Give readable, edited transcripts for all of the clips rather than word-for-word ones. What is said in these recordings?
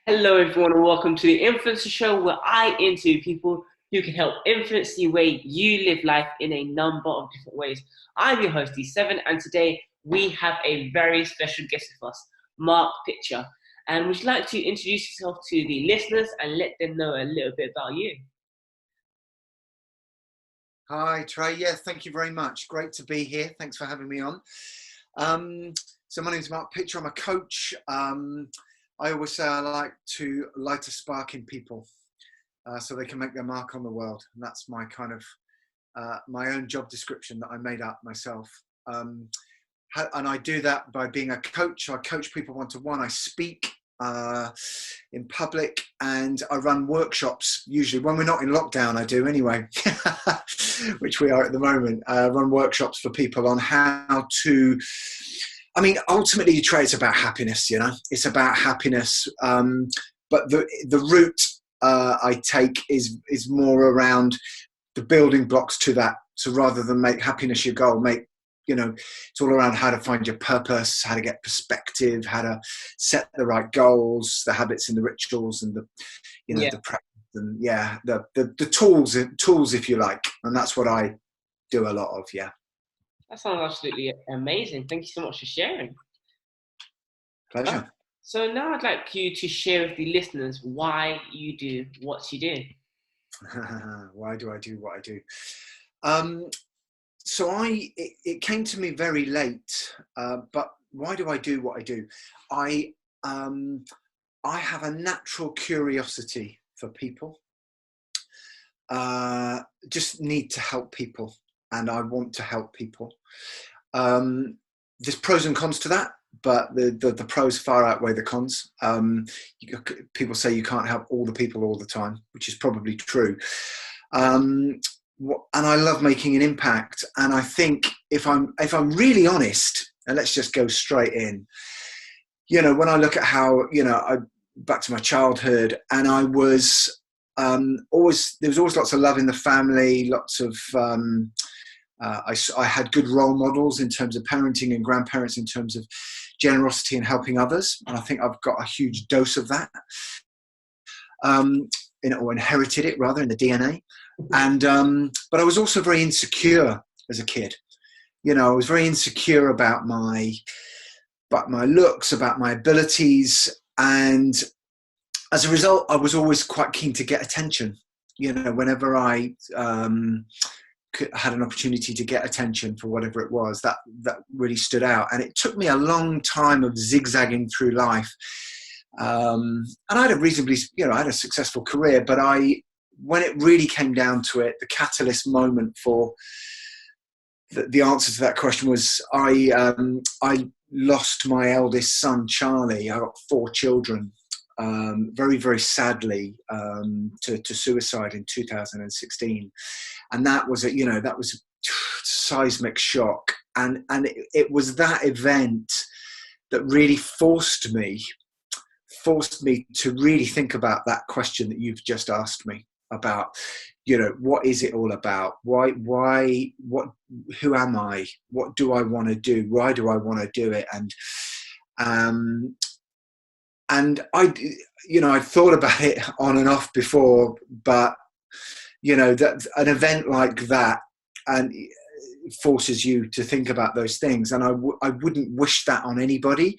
Hello, everyone, and welcome to the Influencer Show, where I interview people who can help influence the way you live life in a number of different ways. I'm your host, D7, and today we have a very special guest with us, Mark Pitcher. And would you like to introduce yourself to the listeners and let them know a little bit about you? Hi, Trey. Yeah, thank you very much. Great to be here. Thanks for having me on. Um, so my name is Mark Pitcher. I'm a coach. I always say I like to light a spark in people so they can make their mark on the world. And that's my kind of my own job description that I made up myself. And I do that by being a coach. I coach people one-to-one. I speak in public, and I run workshops. Usually when we're not in lockdown, I do anyway, which we are at the moment. Run workshops for people on how to, ultimately, Trey, it's about happiness. It's about happiness. But the route I take is more around the building blocks to that. So rather than make happiness your goal, it's all around how to find your purpose, how to get perspective, how to set the right goals, the habits and the rituals, and Yeah, the practice, and the tools, if you like. And that's what I do a lot of. Yeah. that sounds absolutely amazing. Thank you so much for sharing. Uh, Pleasure. so now I'd like you to share with the listeners why you do what you do. Why do I do what I do? Um, it came to me very late, but why do I do what I do? I um, I have a natural curiosity for people. Just need to help people, and I want to help people. Um, there's pros and cons to that, but the pros far outweigh the cons. People say you can't help all the people all the time, which is probably true. Um, and I love making an impact. And I think if I'm really honest, and let's just go straight in, when I look at how, I back to my childhood, and I was always, there was always lots of love in the family, lots of, I had good role models in terms of parenting and grandparents in terms of generosity and helping others. And I think I've got a huge dose of that, or inherited it rather in the DNA. But I was also very insecure as a kid. I was very insecure about my looks, about my abilities. And as a result, I was always quite keen to get attention. Whenever I had an opportunity to get attention for whatever it was, that really stood out. And it took me a long time of zigzagging through life. And I had a reasonably, I had a successful career, but when it really came down to it, the catalyst moment for the answer to that question was I lost my eldest son, Charlie. I got 4 children, very, very sadly, to suicide in 2016. And that was that was a seismic shock. And it was that event that really forced me to really think about that question that you've just asked me about, what is it all about? Why, who am I? What do I want to do? Why do I want to do it? And I'd thought about it on and off before, but, that an event like that and forces you to think about those things. And I wouldn't wish that on anybody.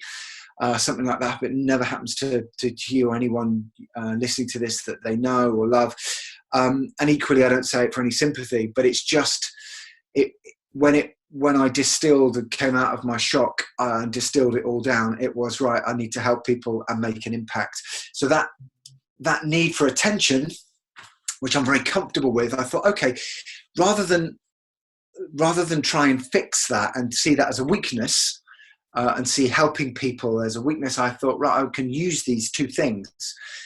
Something like that, but it never happens to you or anyone listening to this that they know or love. And equally, I don't say it for any sympathy, but it's just when I distilled and came out of my shock and distilled it all down, it was right. I need to help people and make an impact. So that need for attention, which I'm very comfortable with, I thought, okay, rather than try and fix that and see that as a weakness, and see helping people as a weakness, I thought, right, I can use these 2 things.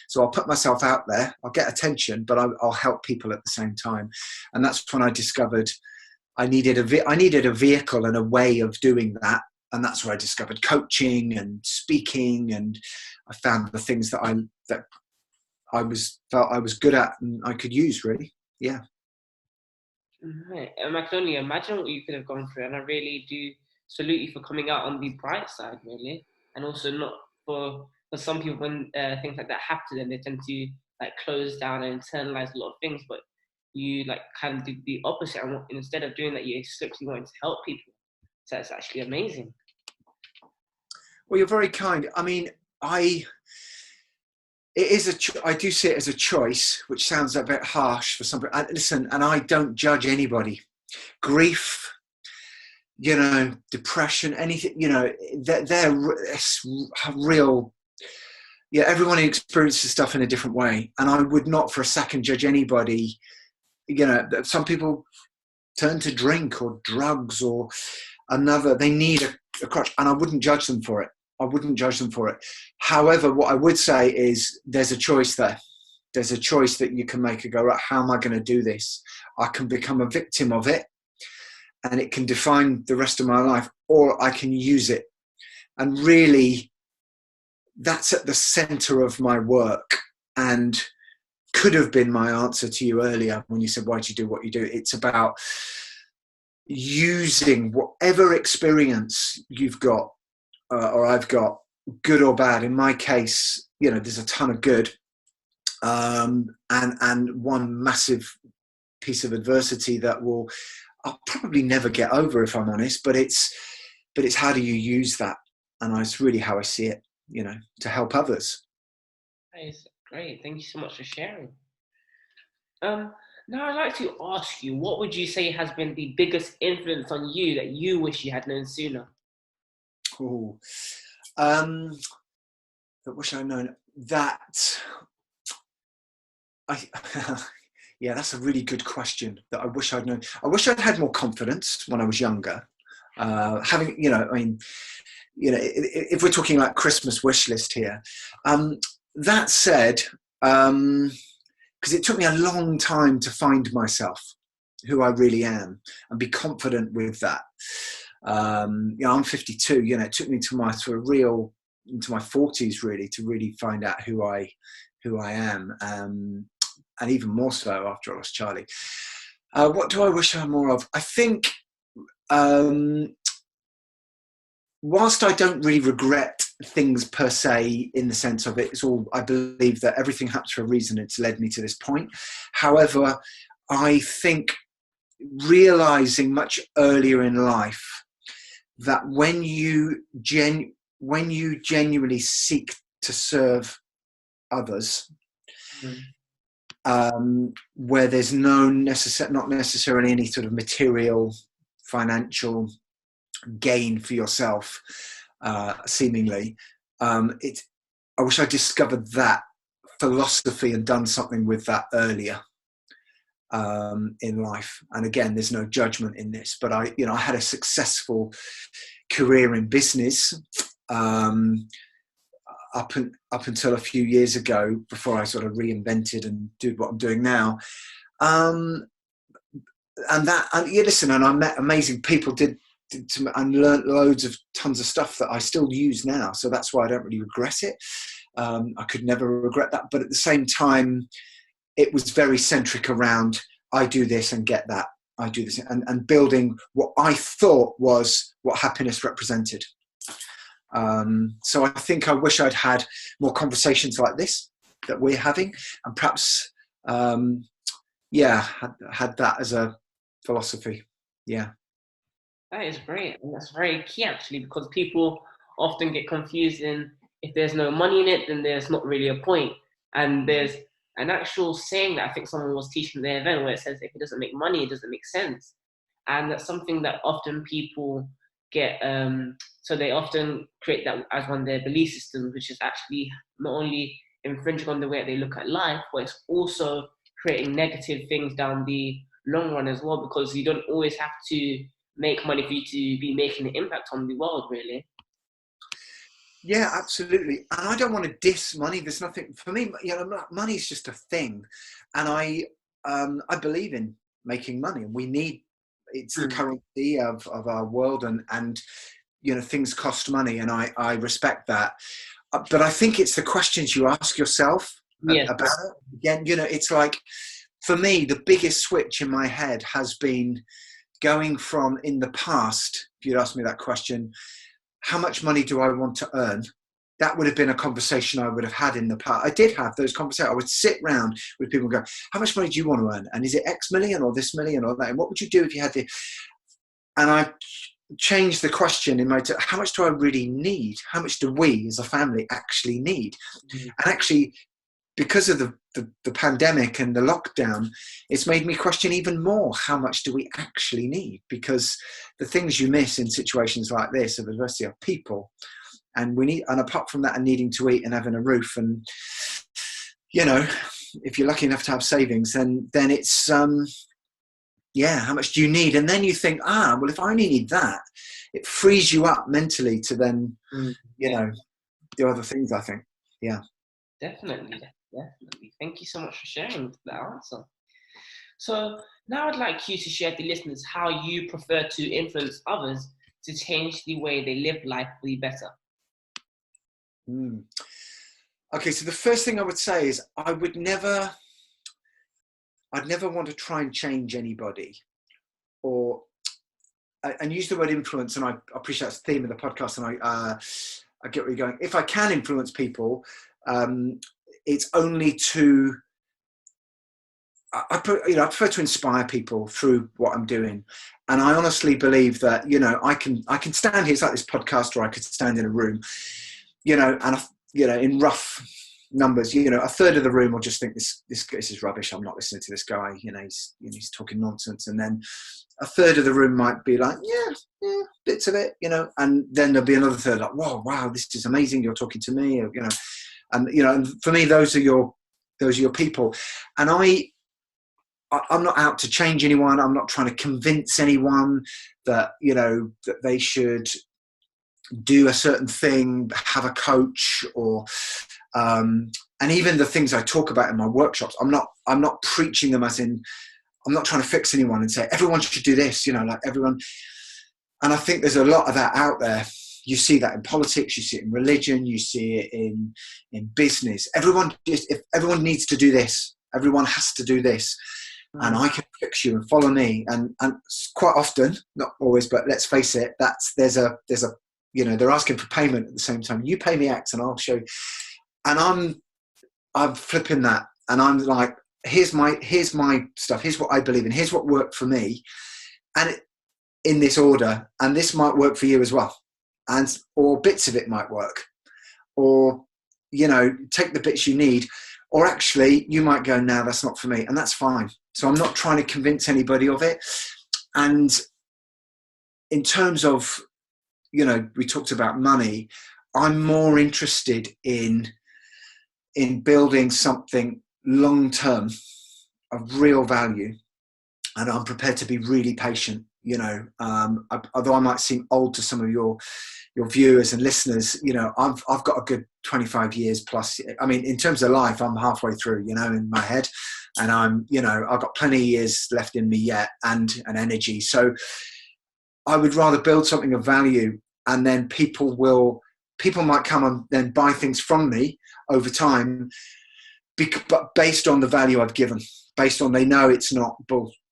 So I'll put myself out there, I'll get attention, but I'll help people at the same time. And that's when I discovered I needed a vehicle and a way of doing that. And that's where I discovered coaching and speaking, and I found the things that I felt I was good at and I could use, really. Yeah. Right. I can only imagine what you could have gone through, and I really do salute you for coming out on the bright side, really, and also not for Because some people, when things like that happen to them, they tend to like close down and internalize a lot of things. But you like kind of did the opposite, and instead of doing that, you strictly wanted to help people. So that's actually amazing. Well, you're very kind. I mean, I it is I do see it as a choice, which sounds a bit harsh for some people. Listen, and I don't judge anybody. Grief, depression, anything, they're real. Yeah, everyone experiences stuff in a different way, and I would not for a second judge anybody. Some people turn to drink or drugs or another. They need a crutch, and I wouldn't judge them for it. I wouldn't judge them for it. However, what I would say is there's a choice there. There's a choice that you can make. Go, right, how am I going to do this? I can become a victim of it, and it can define the rest of my life, or I can use it. And really, that's at the center of my work, and could have been my answer to you earlier when you said, why do you do what you do? It's about using whatever experience you've got or I've got, good or bad. In my case, there's a ton of good, and one massive piece of adversity that I'll probably never get over, if I'm honest. But it's how do you use that? And it's really how I see it, to help others. That is great. Thank you so much for sharing. Now I'd like to ask you, what would you say has been the biggest influence on you that you wish you had known sooner? Oh, that wish I'd known that. Yeah, that's a really good question that I wish I'd known. I wish I'd had more confidence when I was younger. If we're talking like Christmas wish list here, that said, because it took me a long time to find myself, who I really am, and be confident with that. I'm 52. It took me into my 40s really to really find out who I am, and even more so after I lost Charlie. What do I wish I had more of? I think, whilst I don't really regret things per se, in the sense of it's all, I believe that everything happens for a reason. It's led me to this point. However, I think realizing much earlier in life that when you genuinely seek to serve others, where there's not necessarily any sort of material, financial gain for yourself, seemingly, I wish I discovered that philosophy and done something with that earlier in life. And again, there's no judgment in this, but I had a successful career in business up until a few years ago, before I sort of reinvented and did what I'm doing now. And I met amazing people, and learned tons of stuff that I still use now. So that's why I don't really regret it. I could never regret that. But at the same time, it was very centric around, I do this and get that. I do this, and building what I thought was what happiness represented. So I think I wish I'd had more conversations like this that we're having, and perhaps, had that as a philosophy. Yeah. That is great, and that's very key actually, because people often get confused in, if there's no money in it, then there's not really a point. And there's an actual saying that I think someone was teaching at their event, where it says, if it doesn't make money, it doesn't make sense. And that's something that often people get, so they often create that as one of their belief systems, which is actually not only infringing on the way they look at life, but it's also creating negative things down the long run as well, because you don't always have to make money for you to be making an impact on the world, really. Yeah, absolutely. And I don't want to diss money. There's nothing for me. Money is just a thing, and I believe in making money. We need, it's the currency of our world, and things cost money, and I respect that. But I think it's the questions you ask yourself about it. Again, it's like, for me, the biggest switch in my head has been going from, in the past, if you'd asked me that question, how much money do I want to earn? that would have been a conversation I would have had in the past. I did have those conversations. I would sit round with people and go, how much money do you want to earn? And is it X million or this million or that? And what would you do if you had the, and I changed the question in my, how much do I really need? How much do we as a family actually need? Mm. And actually, because of the pandemic and the lockdown, it's made me question even more, how much do we actually need? Because the things you miss in situations like this of adversity are people. And we need, and apart from that, and needing to eat and having a roof, and you know, if you're lucky enough to have savings, then it's yeah, how much do you need? And then you think, well, if I only need that, it frees you up mentally to then, you know, do other things. I think, yeah, Definitely. Thank you so much for sharing that answer. So now I'd like you to share with the listeners how you prefer to influence others to change the way they live life for the better. Okay, so the first thing I would say is I'd never want to try and change anybody, or and use the word influence. And I appreciate that's the theme of the podcast, and I get where you're going. If I can influence people, it's only to I prefer to inspire people through what I'm doing. And I honestly believe that, I can stand here, it's like this podcast, or I could stand in a room, and, in rough numbers, a third of the room will just think this is rubbish. I'm not listening to this guy. He's talking nonsense. And then a third of the room might be like, yeah, bits of it, and then there'll be another third like, whoa, wow, this is amazing. You're talking to me, and for me, those are your people. And I'm not out to change anyone. I'm not trying to convince anyone that, that they should do a certain thing, have a coach, or, and even the things I talk about in my workshops, I'm not preaching them as in, I'm not trying to fix anyone and say, everyone should do this, like everyone. And I think there's a lot of that out there. You see that in politics, you see it in religion, you see it in business. If everyone needs to do this, everyone has to do this. And I can fix you and follow me. And quite often, not always, but let's face it, there's a they're asking for payment at the same time. You pay me X and I'll show you. And I'm flipping that. And I'm like, here's my stuff. Here's what I believe in. Here's what worked for me. And in this order. And this might work for you as well. Or bits of it might work. Or, take the bits you need. Or actually, you might go, no, that's not for me. And that's fine. So I'm not trying to convince anybody of it. And in terms of, we talked about money, I'm more interested in building something long-term of real value. And I'm prepared to be really patient, although I might seem old to some of your viewers and listeners, I've got a good 25 years plus. I mean, in terms of life, I'm halfway through, in my head, and I've got plenty of years left in me yet, and energy. So I would rather build something of value, and then people might come and then buy things from me over time, but based on the value I've given, based on, they know it's not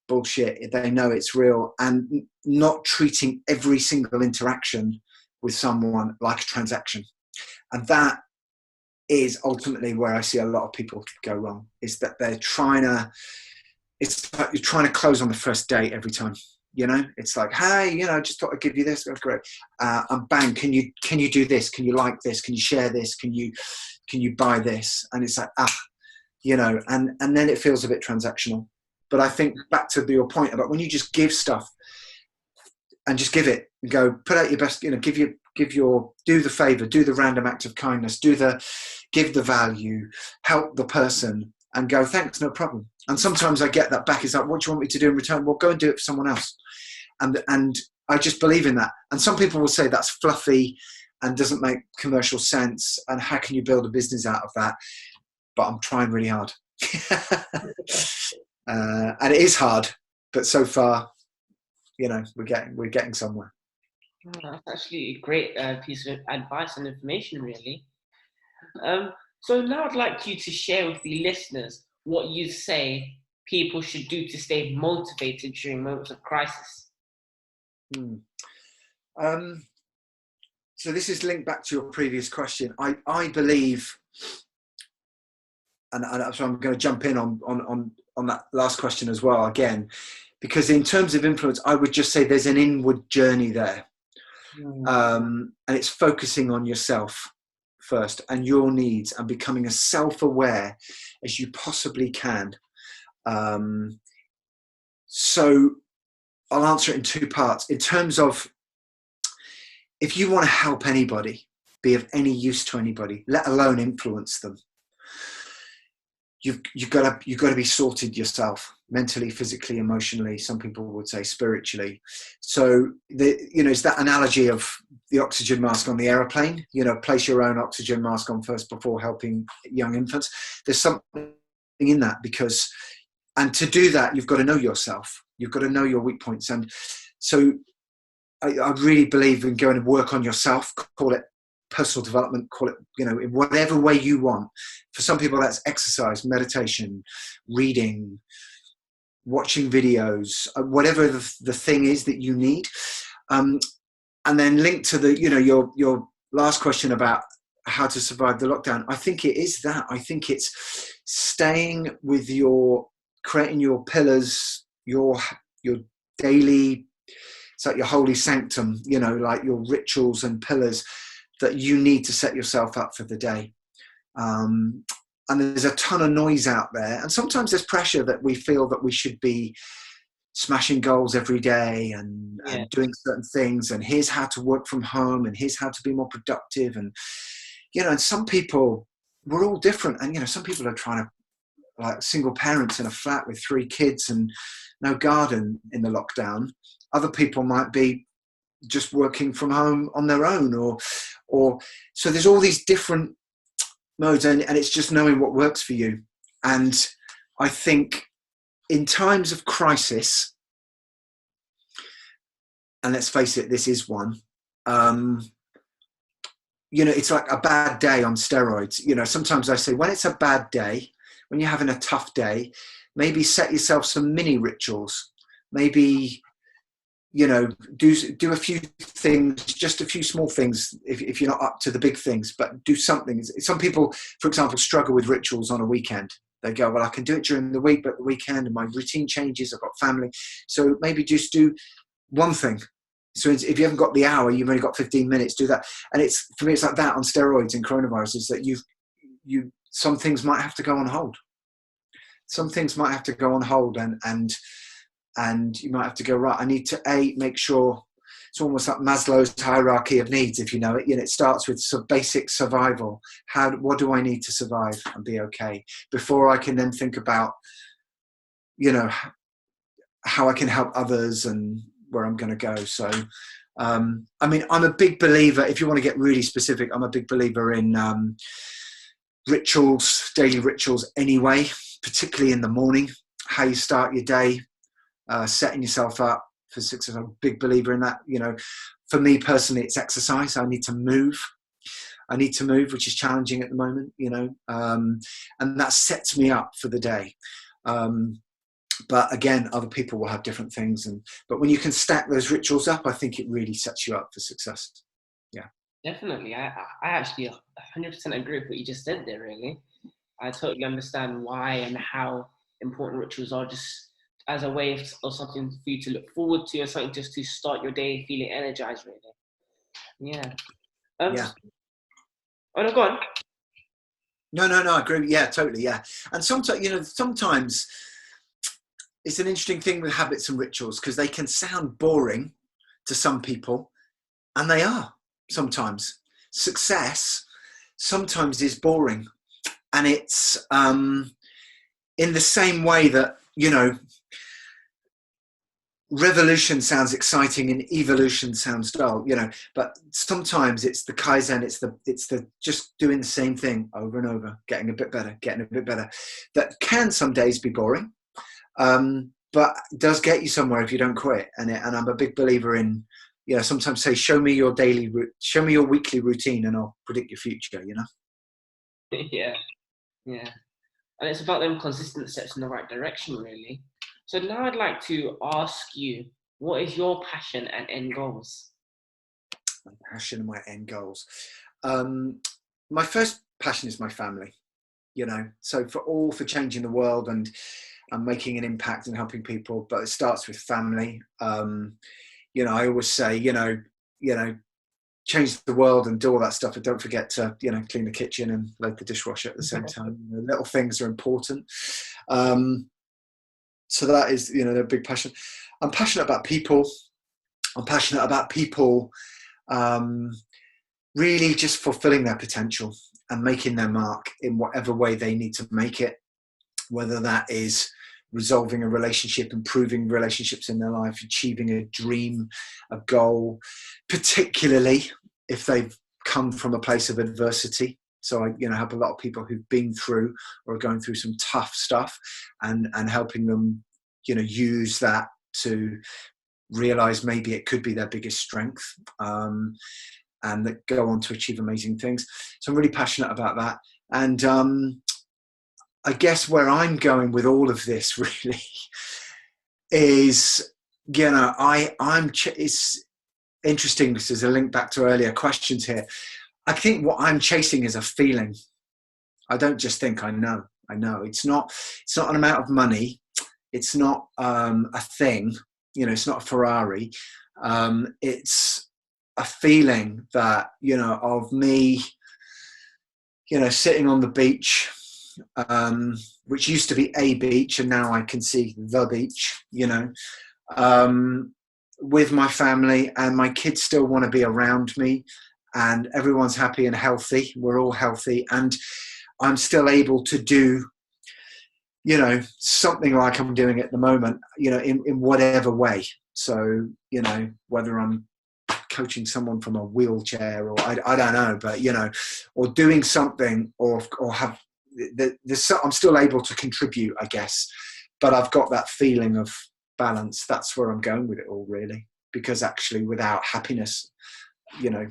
bullshit, they know it's real, and not treating every single interaction with someone like a transaction. And that is ultimately where I see a lot of people go wrong, is that it's like you're trying to close on the first date every time. It's like, hey, just thought I'd give you this. That's great. And bang, can you do this? Can you like this? Can you share this? Can you buy this? And it's like, and then it feels a bit transactional. But I think back to your point about when you just give stuff and just give it and go, put out your best, do the favor, do the random act of kindness, give the value, help the person, and go, thanks, no problem. And sometimes I get that back. It's like, what do you want me to do in return? Well, go and do it for someone else. And I just believe in that. And some people will say that's fluffy and doesn't make commercial sense. And how can you build a business out of that? But I'm trying really hard. And it is hard, but so far, we're getting somewhere. That's actually a great piece of advice and information, really. So now I'd like you to share with the listeners what you say people should do to stay motivated during moments of crisis. So this is linked back to your previous question. I believe, and so I'm going to jump in on that last question as well again, because in terms of influence, I would just say there's an inward journey there, and it's focusing on yourself first and your needs and becoming as self-aware as you possibly can. So I'll answer it in two parts. In terms of, if you want to help anybody, be of any use to anybody, let alone influence them, you've got to be sorted yourself, mentally, physically, emotionally. Some people would say spiritually. So it's that analogy of the oxygen mask on the aeroplane. Place your own oxygen mask on first before helping young infants. There's something in that, and to do that, you've got to know yourself. You've got to know your weak points. And so I really believe in going to work on yourself, call it personal development, call it, in whatever way you want. For some people, that's exercise, meditation, reading, watching videos, whatever the thing is that you need. And then linked to your last question about how to survive the lockdown. I think it is that. I think it's staying with creating your pillars, your daily, it's like your holy sanctum, like your rituals and pillars that you need to set yourself up for the day. And there's a ton of noise out there. And sometimes there's pressure that we feel that we should be smashing goals every day and doing certain things. And here's how to work from home. And here's how to be more productive. And, and some people, we're all different. And, some people are trying to, like single parents in a flat with 3 kids and no garden in the lockdown. Other people might be just working from home on their own, or so there's all these different modes, and it's just knowing what works for you. And I think in times of crisis, and let's face it, this is one, it's like a bad day on steroids. Sometimes I say, when it's a bad day, when you're having a tough day, maybe set yourself some mini rituals. Maybe, do a few things, just a few small things, if you're not up to the big things, but do something. Some people, for example, struggle with rituals on a weekend. They go, well, I can do it during the week, but the weekend and my routine changes, I've got family. So maybe just do one thing. So if you haven't got the hour, you've only got 15 minutes, do that. And for me, it's like that on steroids and coronavirus, is that some things might have to go on hold. Some things might have to go on hold, and you might have to go, right, I need to make sure. It's almost like Maslow's hierarchy of needs, if you know it. It starts with some basic survival. What do I need to survive and be okay, before I can then think about, how I can help others and where I'm going to go. So, I'm a big believer, if you want to get really specific, I'm a big believer in rituals, daily rituals anyway, particularly in the morning, how you start your day, setting yourself up for success. I'm a big believer in that. For me personally, it's exercise. I need to move, which is challenging at the moment, and that sets me up for the day. But again, other people will have different things. But when you can stack those rituals up, I think it really sets you up for success. Yeah. Definitely. I actually 100% agree with what you just said there, really. I totally understand why and how important rituals are, just as a way of something for you to look forward to, and something just to start your day feeling energized, really. Yeah. Yeah. Oh, no, go on. No, I agree. Yeah, totally. Yeah. And sometimes it's an interesting thing with habits and rituals, because they can sound boring to some people, and they are sometimes. Success sometimes is boring, and it's in the same way that, revolution sounds exciting and evolution sounds dull, but sometimes it's the Kaizen, it's the just doing the same thing over and over, getting a bit better, that can some days be boring, but does get you somewhere if you don't quit. And I'm a big believer in, sometimes say, show me your weekly routine and I'll predict your future, Yeah. And it's about them consistent steps in the right direction, really. So now I'd like to ask you, what is your passion and end goals? passion and my end goals. My first passion is my family, so for changing the world and making an impact and helping people, but it starts with family. I always say, change the world and do all that stuff, but don't forget to, clean the kitchen and load the dishwasher at the same time. Little things are important. So that is, a big passion. I'm passionate about people. I'm passionate about people really just fulfilling their potential and making their mark in whatever way they need to make it, whether that is resolving a relationship, improving relationships in their life, achieving a dream, a goal, particularly if they've come from a place of adversity. So I, help a lot of people who've been through or are going through some tough stuff, and helping them, use that to realize maybe it could be their biggest strength, and that go on to achieve amazing things. So I'm really passionate about that. And I guess where I'm going with all of this really is, it's interesting. This is a link back to earlier questions here. I think what I'm chasing is a feeling. I don't just think I know. It's not an amount of money. It's not a thing, it's not a Ferrari. It's a feeling that, of me, sitting on the beach, which used to be a beach, and now I can see the beach, with my family, and my kids still want to be around me, and everyone's happy and healthy. We're all healthy, and I'm still able to do, something like I'm doing at the moment, in whatever way. So, whether I'm coaching someone from a wheelchair, or I don't know, but, or doing something, or have, I'm still able to contribute, I guess, but I've got that feeling of balance. That's where I'm going with it all, really, because actually without happiness, we all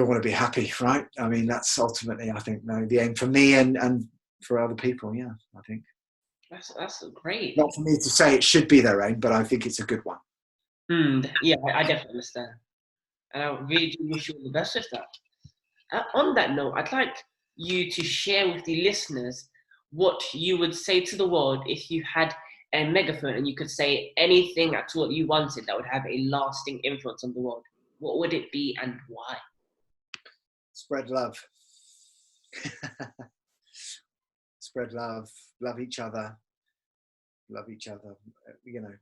want to be happy, right? I mean, that's ultimately, I think, the aim for me and for other people. Yeah, I think that's great. Not for me to say it should be their aim, but I think it's a good one. Yeah, I definitely understand, and I really do wish you all the best with that. On that note, I'd like you to share with the listeners what you would say to the world if you had a megaphone and you could say anything at all you wanted that would have a lasting influence on the world. What would it be and why? Spread love. Spread love. Love each other.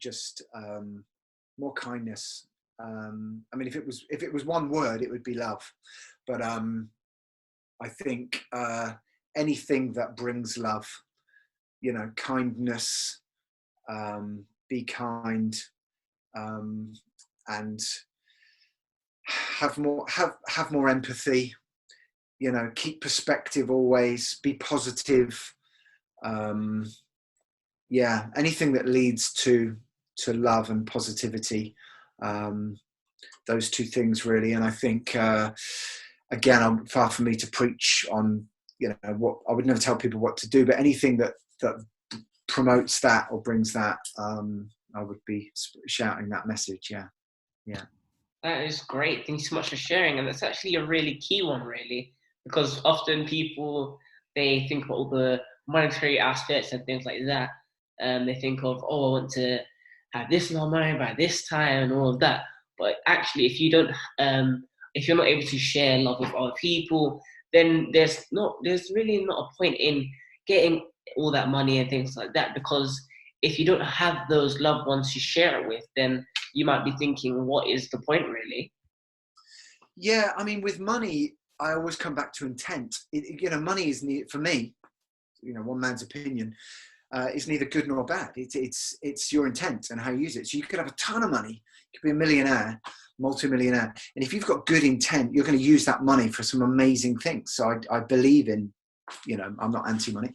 Just more kindness. I mean, if it was one word, it would be love. But I think anything that brings love, kindness, be kind, and have more empathy. Keep perspective always. Be positive. Anything that leads to love and positivity. Those two things really. And I think again, I'm far from me to preach on what I would never tell people what to do, but anything that promotes that or brings that, I would be shouting that message. Yeah. That is great. Thank you so much for sharing. And that's actually a really key one, really, because often people, they think about all the monetary aspects and things like that. They think of, I want to have this amount of money by this time and all of that. But actually, if you're not able to share love with other people, then there's really not a point in getting all that money and things like that, because if you don't have those loved ones to share it with, then you might be thinking, what is the point, really? Yeah, I mean, with money, I always come back to intent. Money is, for me, one man's opinion, is neither good nor bad. It's your intent and how you use it. So you could have a ton of money, you could be a millionaire, multi-millionaire, and if you've got good intent, you're going to use that money for some amazing things. So I believe in, I'm not anti-money.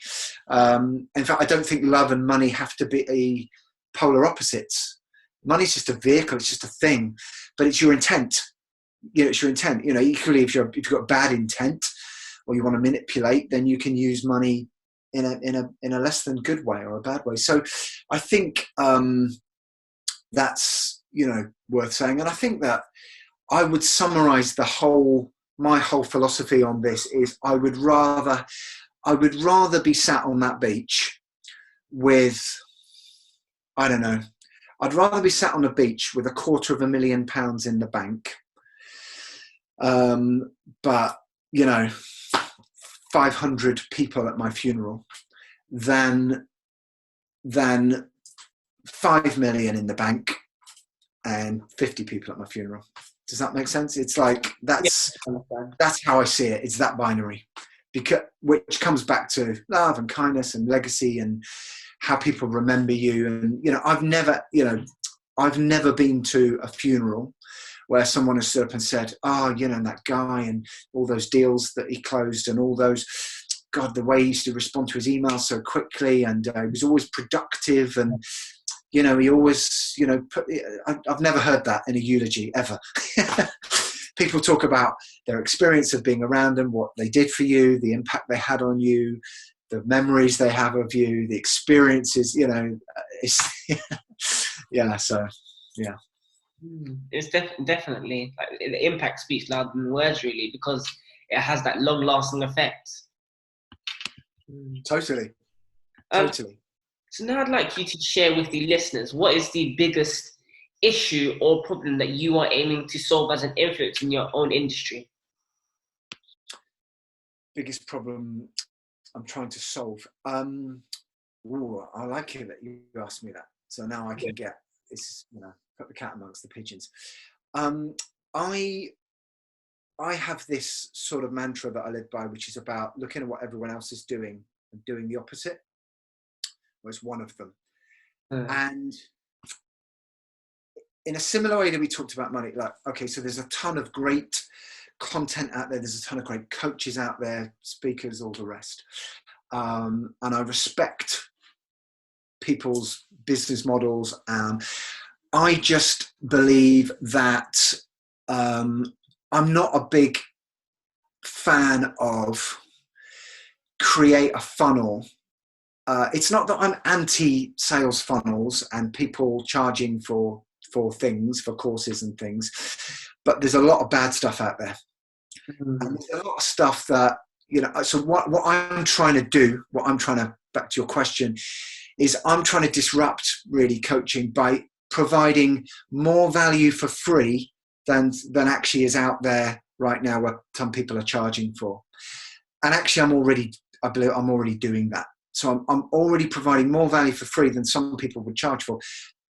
In fact, I don't think love and money have to be polar opposites. Money's just a vehicle, it's just a thing, but it's your intent. It's your intent. Equally, if you've got bad intent or you want to manipulate, then you can use money in a less than good way or a bad way. So I think that's worth saying. And I think that I would summarize my whole philosophy on this is I would rather be sat on that beach with, I don't know, I'd rather be sat on a beach with £250,000 in the bank, but 500 people at my funeral than 5 million in the bank and 50 people at my funeral. Does that make sense? It's like that's how I see it. It's that binary, which comes back to love and kindness and legacy and how people remember you. And I've never been to a funeral where someone has stood up and said, "Oh, that guy and all those deals that he closed and all those, God, the way he used to respond to his emails so quickly, and he was always productive, and he always, I've never heard that in a eulogy ever." People talk about their experience of being around them, what they did for you, the impact they had on you, the memories they have of you, the experiences, it's, so, yeah. It's definitely, like, the impact speaks louder than words, really, because it has that long-lasting effect. Totally. So now I'd like you to share with the listeners, what is the biggest issue or problem that you are aiming to solve as an influencer in your own industry? Biggest problem I'm trying to solve. I like it that you asked me that. So now I can get this, put the cat amongst the pigeons. I have this sort of mantra that I live by, which is about looking at what everyone else is doing and doing the opposite. Was one of them. And in a similar way that we talked about money, like, okay, so there's a ton of great content out there. There's a ton of great coaches out there, speakers, all the rest. And I respect people's business models. I just believe that I'm not a big fan of create a funnel. It's not that I'm anti-sales funnels and people charging for things, for courses and things, but there's a lot of bad stuff out there. And there's a lot of stuff that, so what I'm trying to do, back to your question, is I'm trying to disrupt really coaching by providing more value for free than actually is out there right now, what some people are charging for. And actually I believe I'm already doing that. So I'm already providing more value for free than some people would charge for.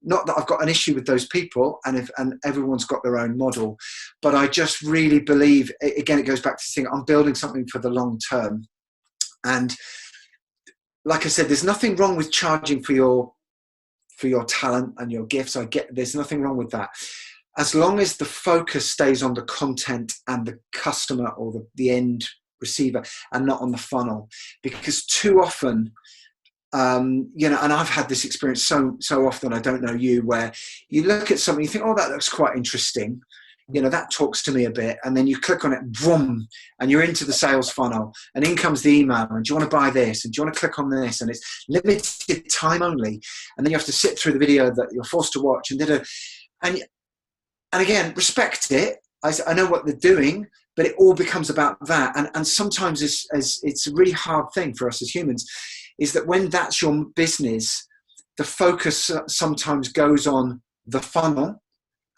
Not that I've got an issue with those people, and everyone's got their own model, but I just really believe, again, it goes back to saying I'm building something for the long term. And like I said, there's nothing wrong with charging for your talent and your gifts. There's nothing wrong with that, as long as the focus stays on the content and the customer or the end receiver and not on the funnel. Because too often, and I've had this experience so often, I don't know you, where you look at something, you think, oh, that looks quite interesting, that talks to me a bit, and then you click on it, vroom, and you're into the sales funnel, and in comes the email, and do you want to buy this, and do you want to click on this, and it's limited time only, and then you have to sit through the video that you're forced to watch, and again, respect it. I know what they're doing, but it all becomes about that. And sometimes it's a really hard thing for us as humans, is that when that's your business, the focus sometimes goes on the funnel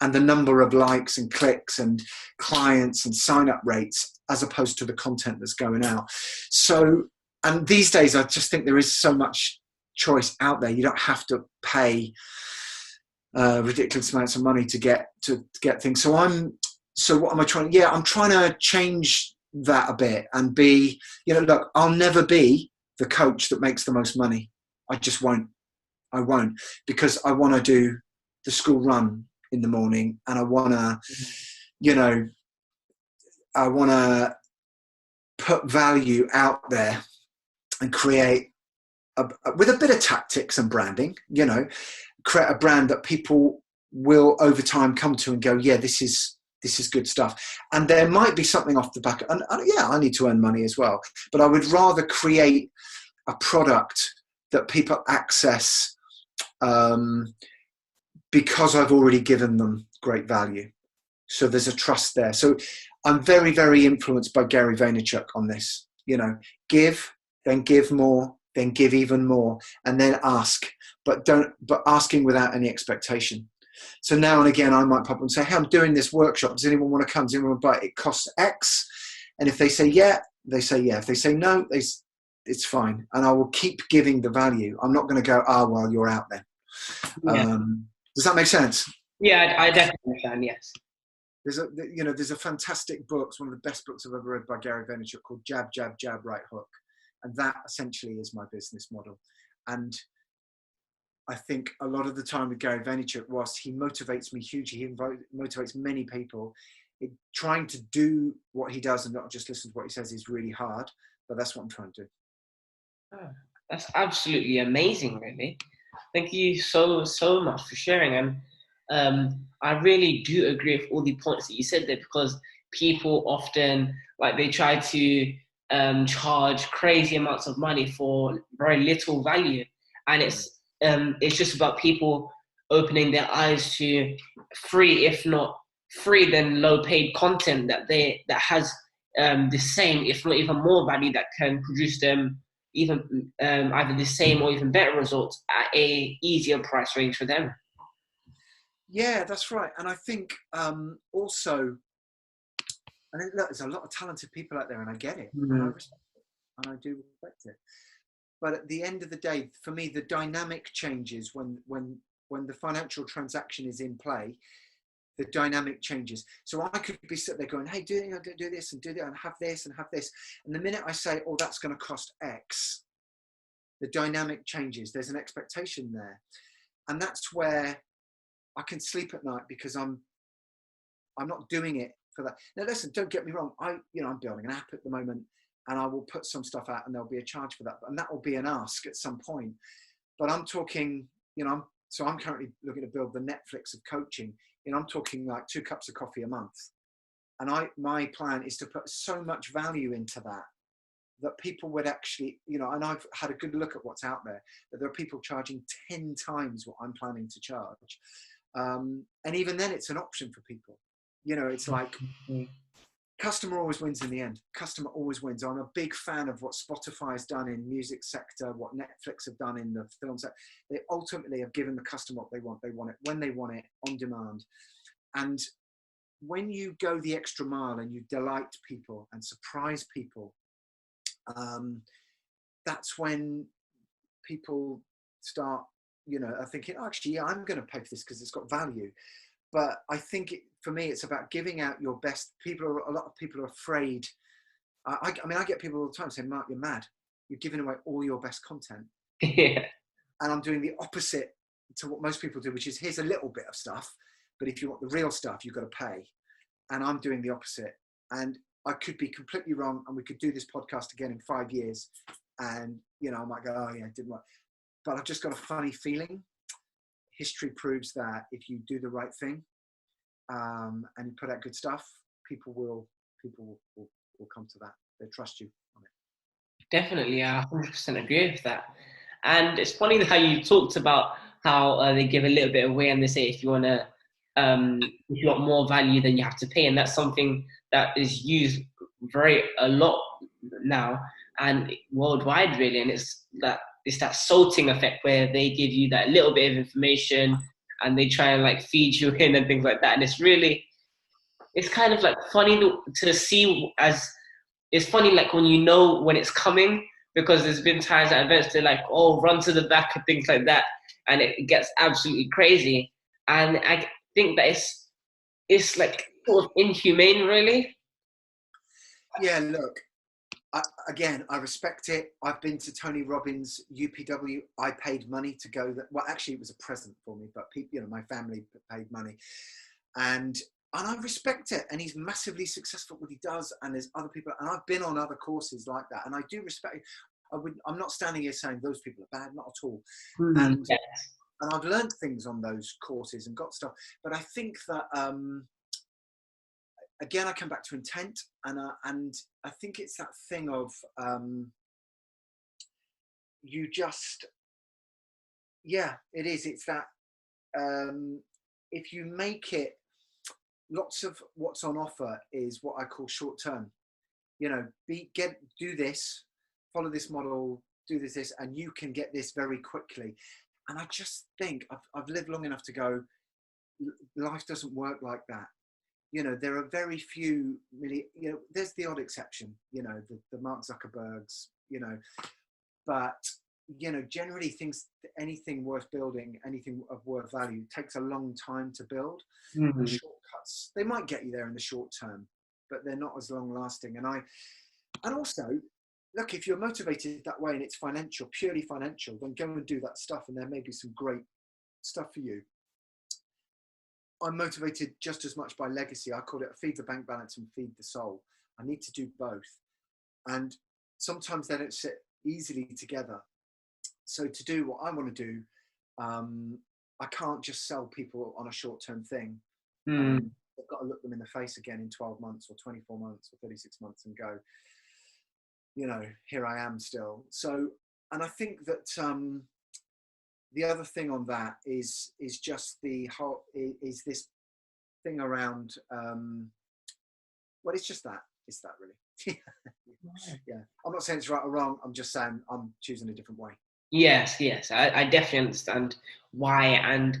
and the number of likes and clicks and clients and sign-up rates, as opposed to the content that's going out. So, and these days, I just think there is so much choice out there. You don't have to pay ridiculous amounts of money to get things. So what am I trying? Yeah, I'm trying to change that a bit and be, look, I'll never be the coach that makes the most money. I just won't. I won't, because I want to do the school run in the morning, and I want to, put value out there and create with a bit of tactics and branding, create a brand that people will over time come to and go, yeah, this is good stuff. And there might be something off the back, and yeah, I need to earn money as well, but I would rather create a product that people access because I've already given them great value. So there's a trust there. So I'm very, very influenced by Gary Vaynerchuk on this. You know, give, then give more, then give even more, and then ask, but asking without any expectation. So now and again, I might pop up and say, hey, I'm doing this workshop. Does anyone want to come? Does anyone buy it? It costs X. And if they say yeah, they say yeah. If they say no, it's fine. And I will keep giving the value. I'm not going to go, well, you're out then. Yeah. Does that make sense? Yeah, I definitely can. Yes. There's a fantastic book. It's one of the best books I've ever read by Gary Vaynerchuk called Jab, Jab, Jab, Right Hook. And that essentially is my business model. And I think a lot of the time with Gary Vaynerchuk, whilst he motivates me hugely, he motivates many people, trying to do what he does and not just listen to what he says is really hard. But that's what I'm trying to do. Oh, that's absolutely amazing, really. Thank you so much for sharing. And I really do agree with all the points that you said there, because people often, like, they try to charge crazy amounts of money for very little value, and it's just about people opening their eyes to free, if not free, then low paid content that has the same, if not even more value, that can produce them even either the same or even better results at a easier price range for them. Yeah, that's right. And I think also, and look, there's a lot of talented people out there, and I get it, and I respect it, and I do respect it. But at the end of the day, for me, the dynamic changes when the financial transaction is in play. The dynamic changes. So I could be sitting there going, hey, do this and do that and have this and have this. And the minute I say, oh, that's going to cost X, the dynamic changes. There's an expectation there. And that's where I can sleep at night, because I'm not doing it for that. Now, listen, don't get me wrong. I'm building an app at the moment, and I will put some stuff out and there'll be a charge for that. And that will be an ask at some point. But I'm talking, I'm currently looking to build the Netflix of coaching. I'm talking like 2 cups of coffee a month. And my plan is to put so much value into that people would actually, and I've had a good look at what's out there, that there are people charging 10 times what I'm planning to charge. And even then it's an option for people. It's like, customer always wins in the end. Customer always wins. I'm a big fan of what Spotify has done in music sector, what Netflix have done in the film sector. They ultimately have given the customer what they want. They want it when they want it, on demand. And when you go the extra mile and you delight people and surprise people, that's when people start, are thinking, oh, actually, yeah, I'm going to pay for this because it's got value. But I think for me, it's about giving out your best. A lot of people are afraid. I get people all the time saying, Mark, you're mad. You're giving away all your best content. Yeah. And I'm doing the opposite to what most people do, which is, here's a little bit of stuff, but if you want the real stuff, you've got to pay. And I'm doing the opposite. And I could be completely wrong, and we could do this podcast again in 5 years. And, I might go, oh yeah, it didn't work. But I've just got a funny feeling. History proves that if you do the right thing, and you put out good stuff, people will come to that. They trust you on it. Definitely, I 100% agree with that. And it's funny how you talked about how they give a little bit away, and they say if you want more value, then you have to pay, and that's something that is used a lot now and worldwide, really. And it's that salting effect, where they give you that little bit of information and they try and like feed you in and things like that. And it's kind of like funny to see, as it's funny, like when it's coming, because there's been times at events they're like, oh, run to the back and things like that, and it gets absolutely crazy. And I think that it's like sort of inhumane, really. Yeah, look, I respect it. I've been to Tony Robbins' UPW. I paid money to go there. Well, actually, it was a present for me, but people, my family paid money, and I respect it. And he's massively successful at what he does. And there's other people, and I've been on other courses like that, and I do respect it. I'm not standing here saying those people are bad, not at all. And I've learned things on those courses and got stuff. But I think that again, I come back to intent, and I think it's that thing of it is. It's that if you make it, lots of what's on offer is what I call short term. You know, do this, follow this model, do this, and you can get this very quickly. And I just think I've lived long enough to go, life doesn't work like that. You know, there are very few, really, you know, there's the odd exception, you know, the Mark Zuckerbergs, you know, but, you know, generally anything worth building, anything of worth value takes a long time to build. Mm-hmm. And shortcuts, they might get you there in the short term, but they're not as long lasting. And also, look, if you're motivated that way and it's financial, purely financial, then go and do that stuff, and there may be some great stuff for you. I'm motivated just as much by legacy. I call it a feed the bank balance and feed the soul. I need to do both. And sometimes they don't sit easily together. So to do what I want to do, I can't just sell people on a short-term thing. I've got to look them in the face again in 12 months or 24 months or 36 months and go, you know, here I am still. So, and I think that the other thing on that is just the whole, is this thing around, well, it's just that, it's that really. Yeah, I'm not saying it's right or wrong, I'm just saying I'm choosing a different way. Yes, I definitely understand why, and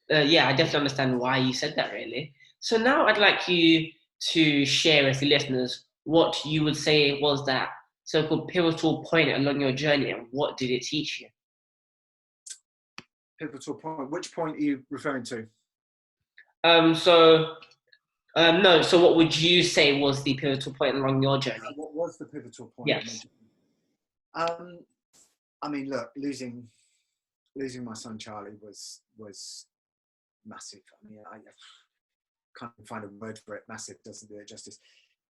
yeah, I definitely understand why you said that, really. So now I'd like you to share with the listeners what you would say was that so-called pivotal point along your journey, and what did it teach you? Pivotal point. Which point are you referring to? No. So what would you say was the pivotal point along your journey? What was the pivotal point? Yes. I mean, look, losing my son Charlie was massive. I mean, I can't find a word for it. Massive doesn't do it justice.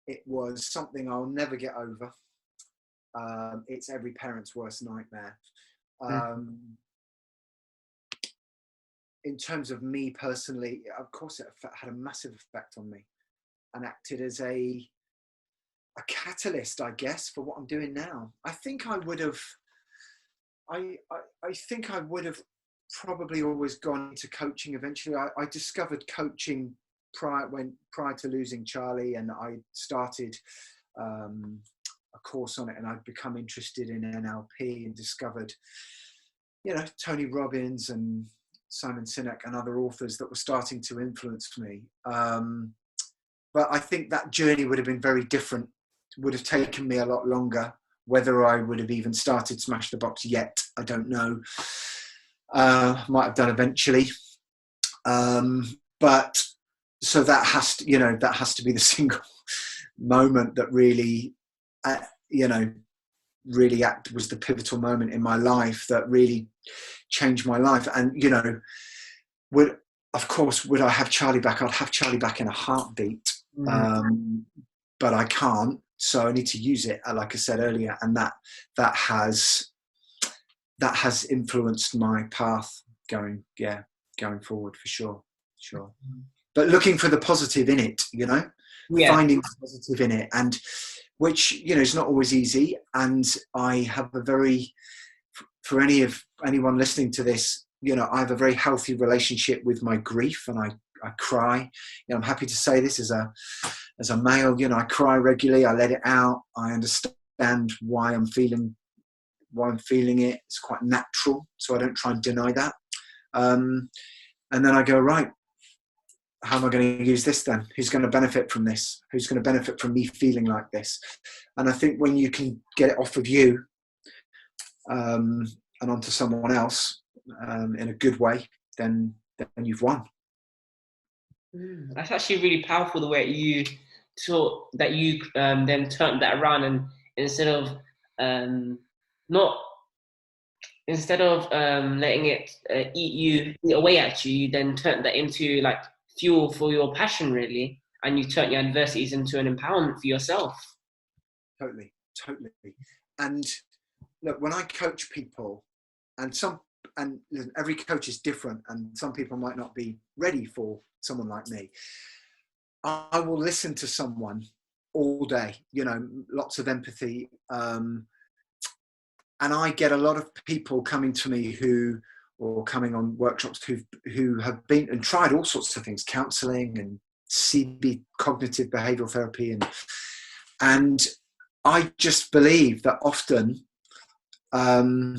It was something I'll never get over. It's every parent's worst nightmare. In terms of me personally, of course, it had a massive effect on me and acted as a catalyst, I guess, for what I'm doing now. I think I would have probably always gone into coaching eventually. I discovered coaching prior to losing Charlie, and I started a course on it, and I'd become interested in NLP and discovered, you know, Tony Robbins and Simon Sinek and other authors that were starting to influence me. But I think that journey would have been very different, would have taken me a lot longer. Whether I would have even started Smash the Box yet, I don't know. Might have done eventually. But so that has to, you know, that has to be the single moment that really, you know, really was the pivotal moment in my life that really changed my life. And, you know, would I have Charlie back? I'd have Charlie back in a heartbeat. But I can't. So I need to use it, like I said earlier, and that has influenced my path going forward for sure. But looking for the positive in it, you know, finding the positive in it, and which, you know, is not always easy. And I have for anyone listening to this, you know, I have a very healthy relationship with my grief, and I cry. You know, I'm happy to say this as a male, you know, I cry regularly. I let it out. I understand why I'm feeling it. It's quite natural, so I don't try and deny that. And then I go, right, how am I going to use this then? Who's going to benefit from this? Who's going to benefit from me feeling like this? And I think when you can get it off of you and onto someone else in a good way, then you've won. That's actually really powerful, the way you taught that you then turned that around, and instead of letting it eat away at you, you then turned that into like fuel for your passion, really, and you turned your adversities into an empowerment for yourself. Totally. And look, when I coach people, and every coach is different, and some people might not be ready for someone like me, I will listen to someone all day, you know, lots of empathy. And I get a lot of people coming to me who or coming on workshops who have been and tried all sorts of things, counselling and CB, cognitive behavioural therapy, and I just believe that often, and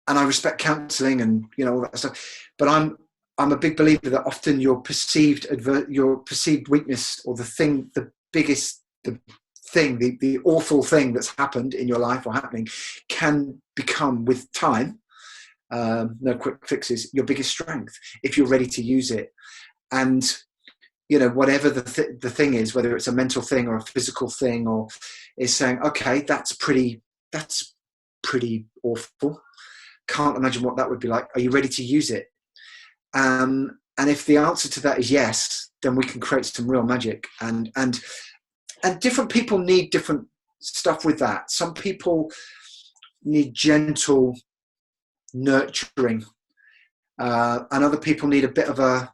I respect counselling and all that stuff, but I'm a big believer that often your perceived weakness, or the awful thing that's happened in your life or happening, can become, with time, no quick fixes, your biggest strength if you're ready to use it. And whatever the thing is, whether it's a mental thing or a physical thing, or is saying, okay, that's pretty awful. Can't imagine what that would be like. Are you ready to use it? And if the answer to that is yes, then we can create some real magic. And different people need different stuff with that. Some people need gentle nurturing, and other people need a bit of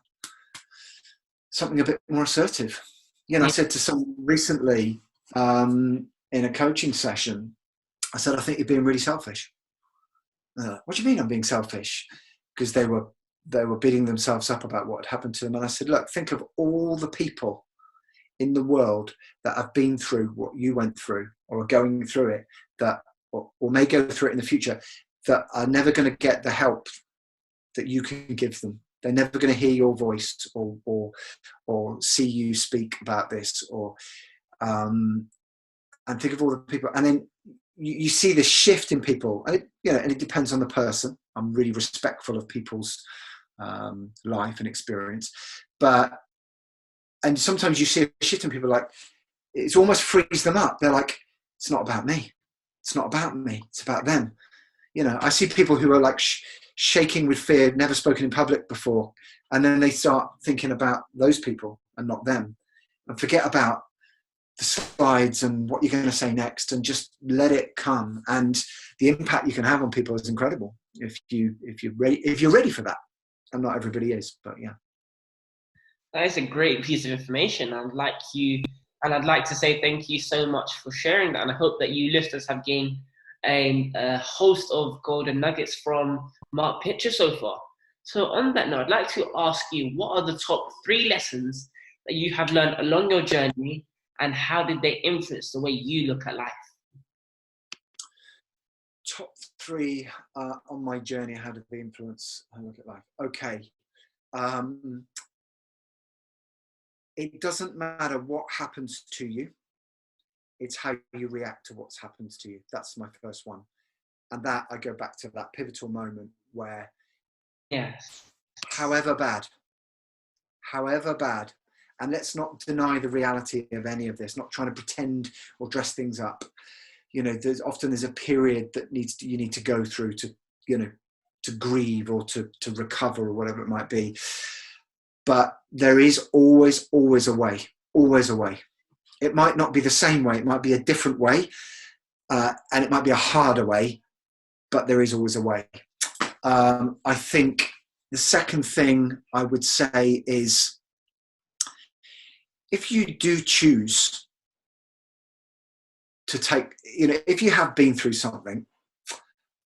something a bit more assertive. I said to someone recently in a coaching session, I said, I think you're being really selfish. What do you mean I'm being selfish? Because they were beating themselves up about what had happened to them. And I said, look, think of all the people in the world that have been through what you went through, or are going through it, or may go through it in the future, that are never going to get the help that you can give them. They're never going to hear your voice or see you speak about this, and think of all the people. And then you see the shift in people, and it depends on the person. I'm really respectful of people's life and experience, and sometimes you see a shift in people, like it's almost frees them up. They're like, it's not about me. It's not about me. It's about them. I see people who are like shaking with fear, never spoken in public before, and then they start thinking about those people and not them, and forget about the slides and what you're going to say next, and just let it come. And the impact you can have on people is incredible if you're ready for that. And not everybody is, but yeah. That is a great piece of information. I'd like to say thank you so much for sharing that. And I hope that you listeners have gained a host of golden nuggets from Mark Pitcher so far. So on that note, I'd like to ask you, what are the top 3 lessons that you have learned along your journey, and how did they influence the way you look at life? Top 3 on my journey, how did they influence how I look at life? Okay. It doesn't matter what happens to you. It's how you react to what's happened to you. That's my first one. And that, I go back to that pivotal moment where, yes, however bad, and let's not deny the reality of any of this, not trying to pretend or dress things up. There's a period that you need to go through to grieve, or to recover, or whatever it might be. But there is always a way, always a way. It might not be the same way. It might be a different way, and it might be a harder way, but there is always a way. I think the second thing I would say is, if you do choose to take, if you have been through something,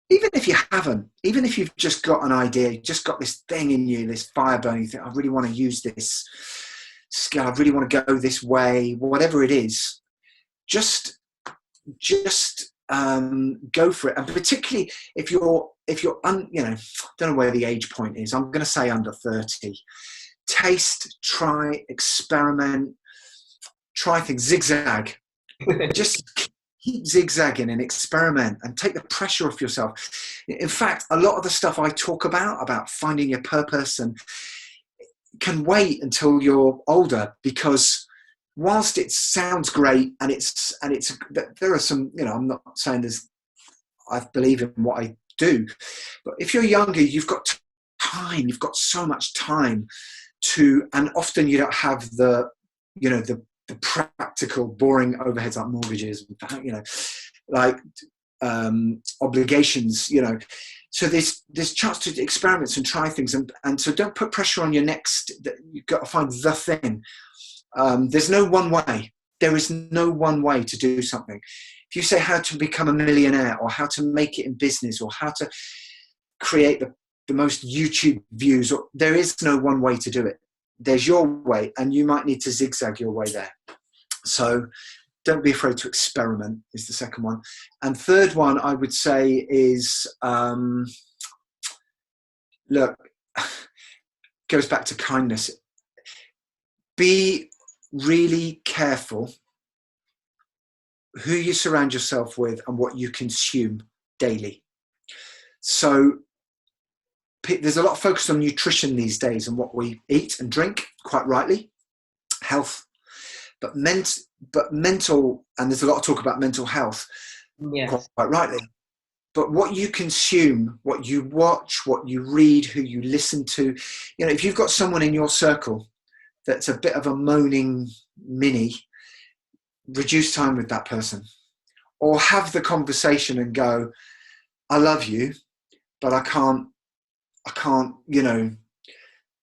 even if you haven't, even if you've just got an idea, you just got this thing in you, this fire burning, you think, I really want to use this skill, I really want to go this way, whatever it is, just go for it. And particularly if you're don't know where the age point is, I'm going to say under 30, taste, try, experiment, try things, zigzag, just keep zigzagging and experiment, and take the pressure off yourself. In fact, a lot of the stuff I talk about finding your purpose, and can wait until you're older, because whilst it sounds great, and there are some, I'm not saying I believe in what I do, but if you're younger, you've got time, you've got so much time and often you don't have the practical, boring overheads like mortgages, obligations, so there's chance to experiment and try things, and so don't put pressure on your next. You've got to find the thing. There's no one way. There is no one way to do something. If you say how to become a millionaire, or how to make it in business, or how to, create the most YouTube views. There is no one way to do it. There's your way, and you might need to zigzag your way there. So don't be afraid to experiment is the second one. And third one I would say is, look, goes back to kindness. Be really careful who you surround yourself with and what you consume daily. So there's a lot of focus on nutrition these days and what we eat and drink, quite rightly, health, but mental, and there's a lot of talk about mental health, Yes. quite rightly. But what you consume, what you watch, what you read, who you listen to, if you've got someone in your circle that's a bit of a moaning mini, reduce time with that person, or have the conversation and go, I love you, but I can't,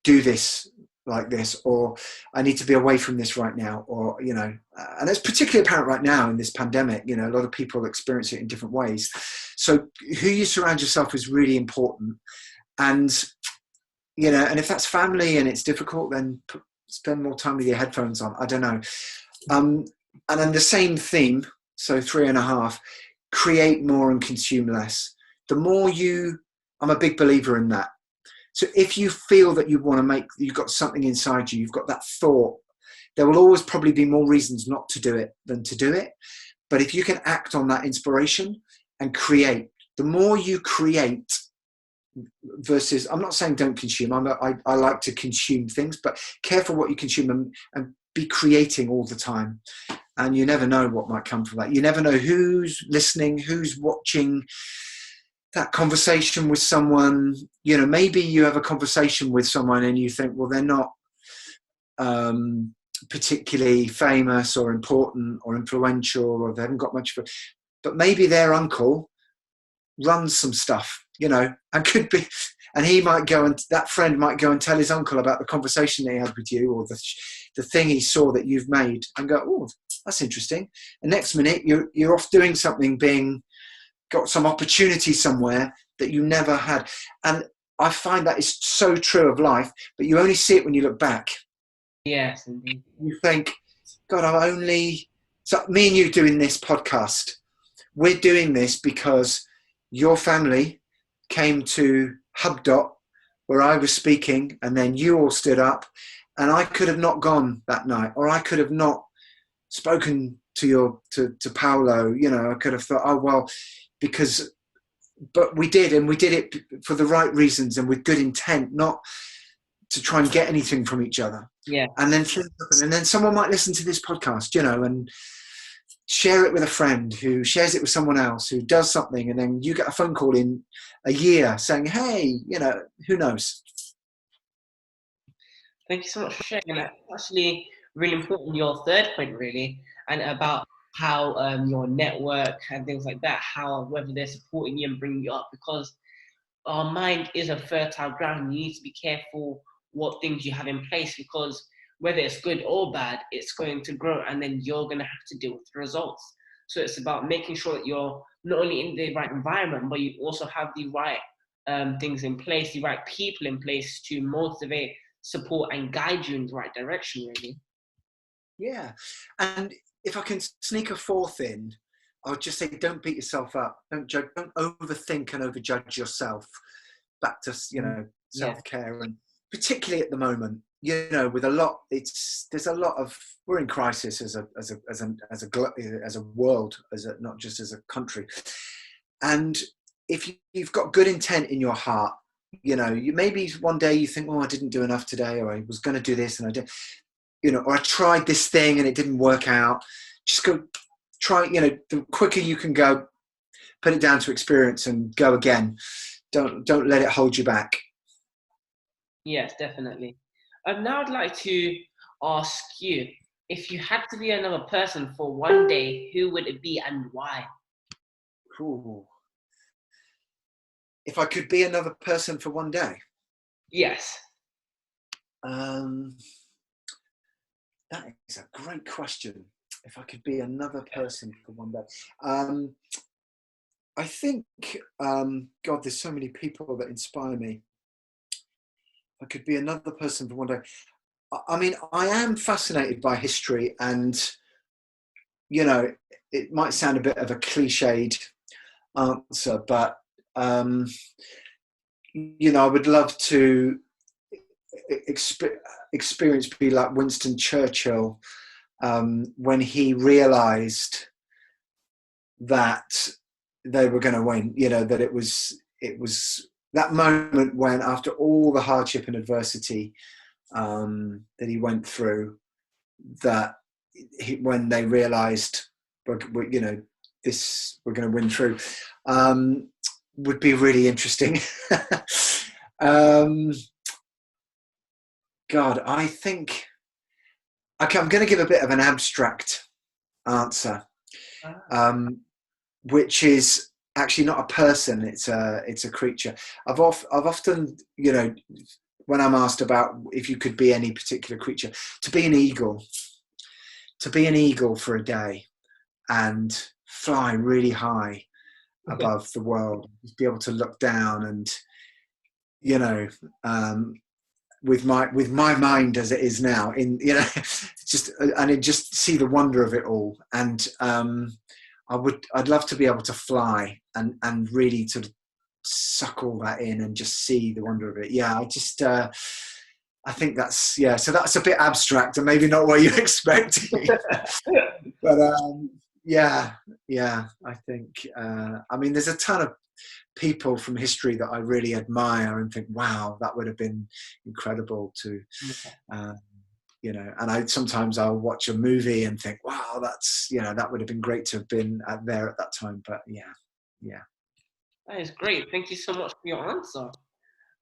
do this like this, or I need to be away from this right now, or, and it's particularly apparent right now in this pandemic, a lot of people experience it in different ways. So who you surround yourself is really important. And, and if that's family and it's difficult, then spend more time with your headphones on. I don't know. And then the same theme, so 3.5, create more and consume less. The more I'm a big believer in that. So if you feel that you want to you've got something inside you, you've got that thought, there will always probably be more reasons not to do it than to do it. But if you can act on that inspiration and create, the more you create versus, I'm not saying don't consume. I like to consume things, but careful what you consume and be creating all the time. And you never know what might come from that. You never know who's listening, who's watching that conversation with someone. Maybe you have a conversation with someone and you think, well, they're not particularly famous or important or influential, or they haven't got much of but maybe their uncle runs some stuff, and could be, and he might go, and that friend might go and tell his uncle about the conversation they had with you, or the thing he saw that you've made, and go, oh, that's interesting. And next minute you're off doing something, got some opportunity somewhere that you never had. And I find that is so true of life, but you only see it when you look back. Yes, indeed. You think, God, so me and you doing this podcast, we're doing this because your family came to HubDot where I was speaking, and then you all stood up, and I could have not gone that night, or I could have not spoken to Paolo. I could have thought, oh, well, but we did, and we did it for the right reasons and with good intent, not to try and get anything from each other. Yeah. And then someone might listen to this podcast, and share it with a friend who shares it with someone else who does something, and then you get a phone call in a year saying, hey, who knows? Thank you so much for sharing that. Actually, really important, your third point, really, and about how your network and things like that, whether they're supporting you and bringing you up, because our mind is a fertile ground. You need to be careful what things you have in place, because whether it's good or bad, it's going to grow, and then you're going to have to deal with the results. So it's about making sure that you're not only in the right environment, but you also have the right things in place, the right people in place to motivate, support, and guide you in the right direction, really. Yeah. And if I can sneak a fourth in, I would just say, don't beat yourself up. Don't judge, don't overthink and overjudge yourself. Back to, self-care. And particularly at the moment, with a lot, there's a lot of, we're in crisis as a world, not just as a country. And if you've got good intent in your heart, you maybe one day you think, oh, I didn't do enough today, or I was going to do this and I did, or I tried this thing and it didn't work out. Just go try, the quicker you can go, put it down to experience and go again. Don't let it hold you back. Yes, definitely. Now I'd like to ask you, if you had to be another person for one day, who would it be and why? Ooh. If I could be another person for one day? Yes. That is a great question. If I could be another person for one day. I think, God, there's so many people that inspire me. I could be another person for one day. I mean, I am fascinated by history, and you know, it might sound a bit of a cliched answer, but I would love to experience be like Winston Churchill when he realised that they were going to win. That it was that moment when, after all the hardship and adversity that he went through, that when they realised, this, we're going to win through, would be really interesting. um, God, I think, okay, I'm going to give a bit of an abstract answer, which is actually not a person; it's a creature. I've often, when I'm asked about if you could be any particular creature, to be an eagle, for a day and fly really high above the world, be able to look down and, with my mind as it is now, just see the wonder of it all. And I'd love to be able to fly and really sort of suck all that in and just see the wonder of it. Yeah, I think that's, yeah. So that's a bit abstract and maybe not what you're expecting, but yeah. I think, I mean, there's a ton of people from history that I really admire and think, wow, that would have been incredible to, and sometimes I'll watch a movie and think, wow, that's, that would have been great to have been there at that time. But yeah. That is great. Thank you so much for your answer.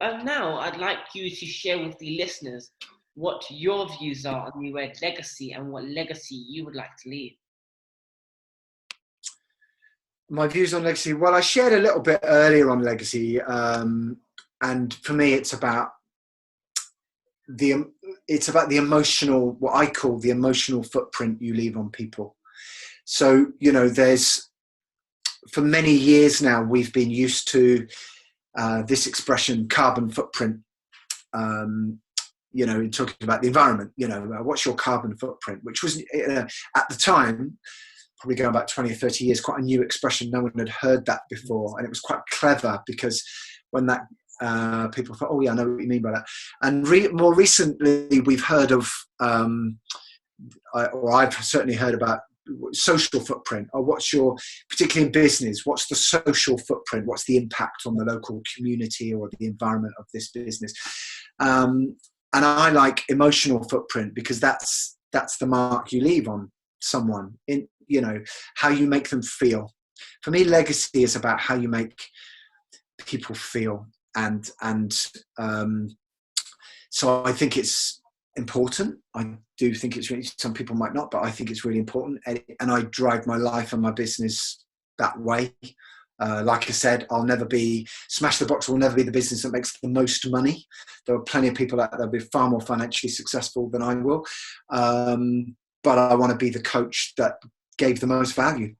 Now, I'd like you to share with the listeners what your views are on the word legacy and what legacy you would like to leave. My views on legacy. Well, I shared a little bit earlier on legacy, and for me, it's about the emotional, what I call the emotional footprint you leave on people. So, for many years now, we've been used to this expression, carbon footprint. Talking about the environment. What's your carbon footprint? Which was at the time, probably going back 20 or 30 years, quite a new expression. No one had heard that before. And it was quite clever, because when that, people thought, oh yeah, I know what you mean by that. And more recently, we've heard of, or I've certainly heard about social footprint, or what's your, particularly in business, what's the social footprint? What's the impact on the local community or the environment of this business? And I like emotional footprint, because that's the mark you leave on someone, in how you make them feel. For me, legacy is about how you make people feel, and so I think it's important. I do think it's really, some people might not, but I think it's really important, and I drive my life and my business that way. Like I said, Smash the Box will never be the business that makes the most money. There are plenty of people out there that will be far more financially successful than I will. But I want to be the coach that gave the most value.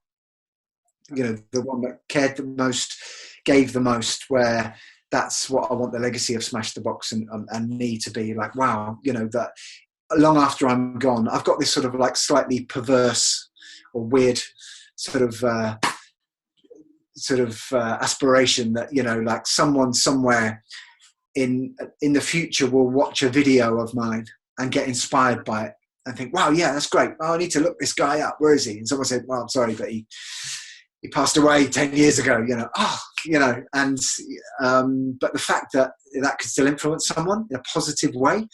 The one that cared the most, gave the most, where that's what I want the legacy of Smash the Box and me to be like. Wow, that long after I'm gone, I've got this sort of like slightly perverse or weird sort of aspiration that, like someone somewhere in the future will watch a video of mine and get inspired by it and think, wow, yeah, that's great. Oh, I need to look this guy up. Where is he? And someone said, well, I'm sorry, but he passed away 10 years ago, and but the fact that could still influence someone in a positive way,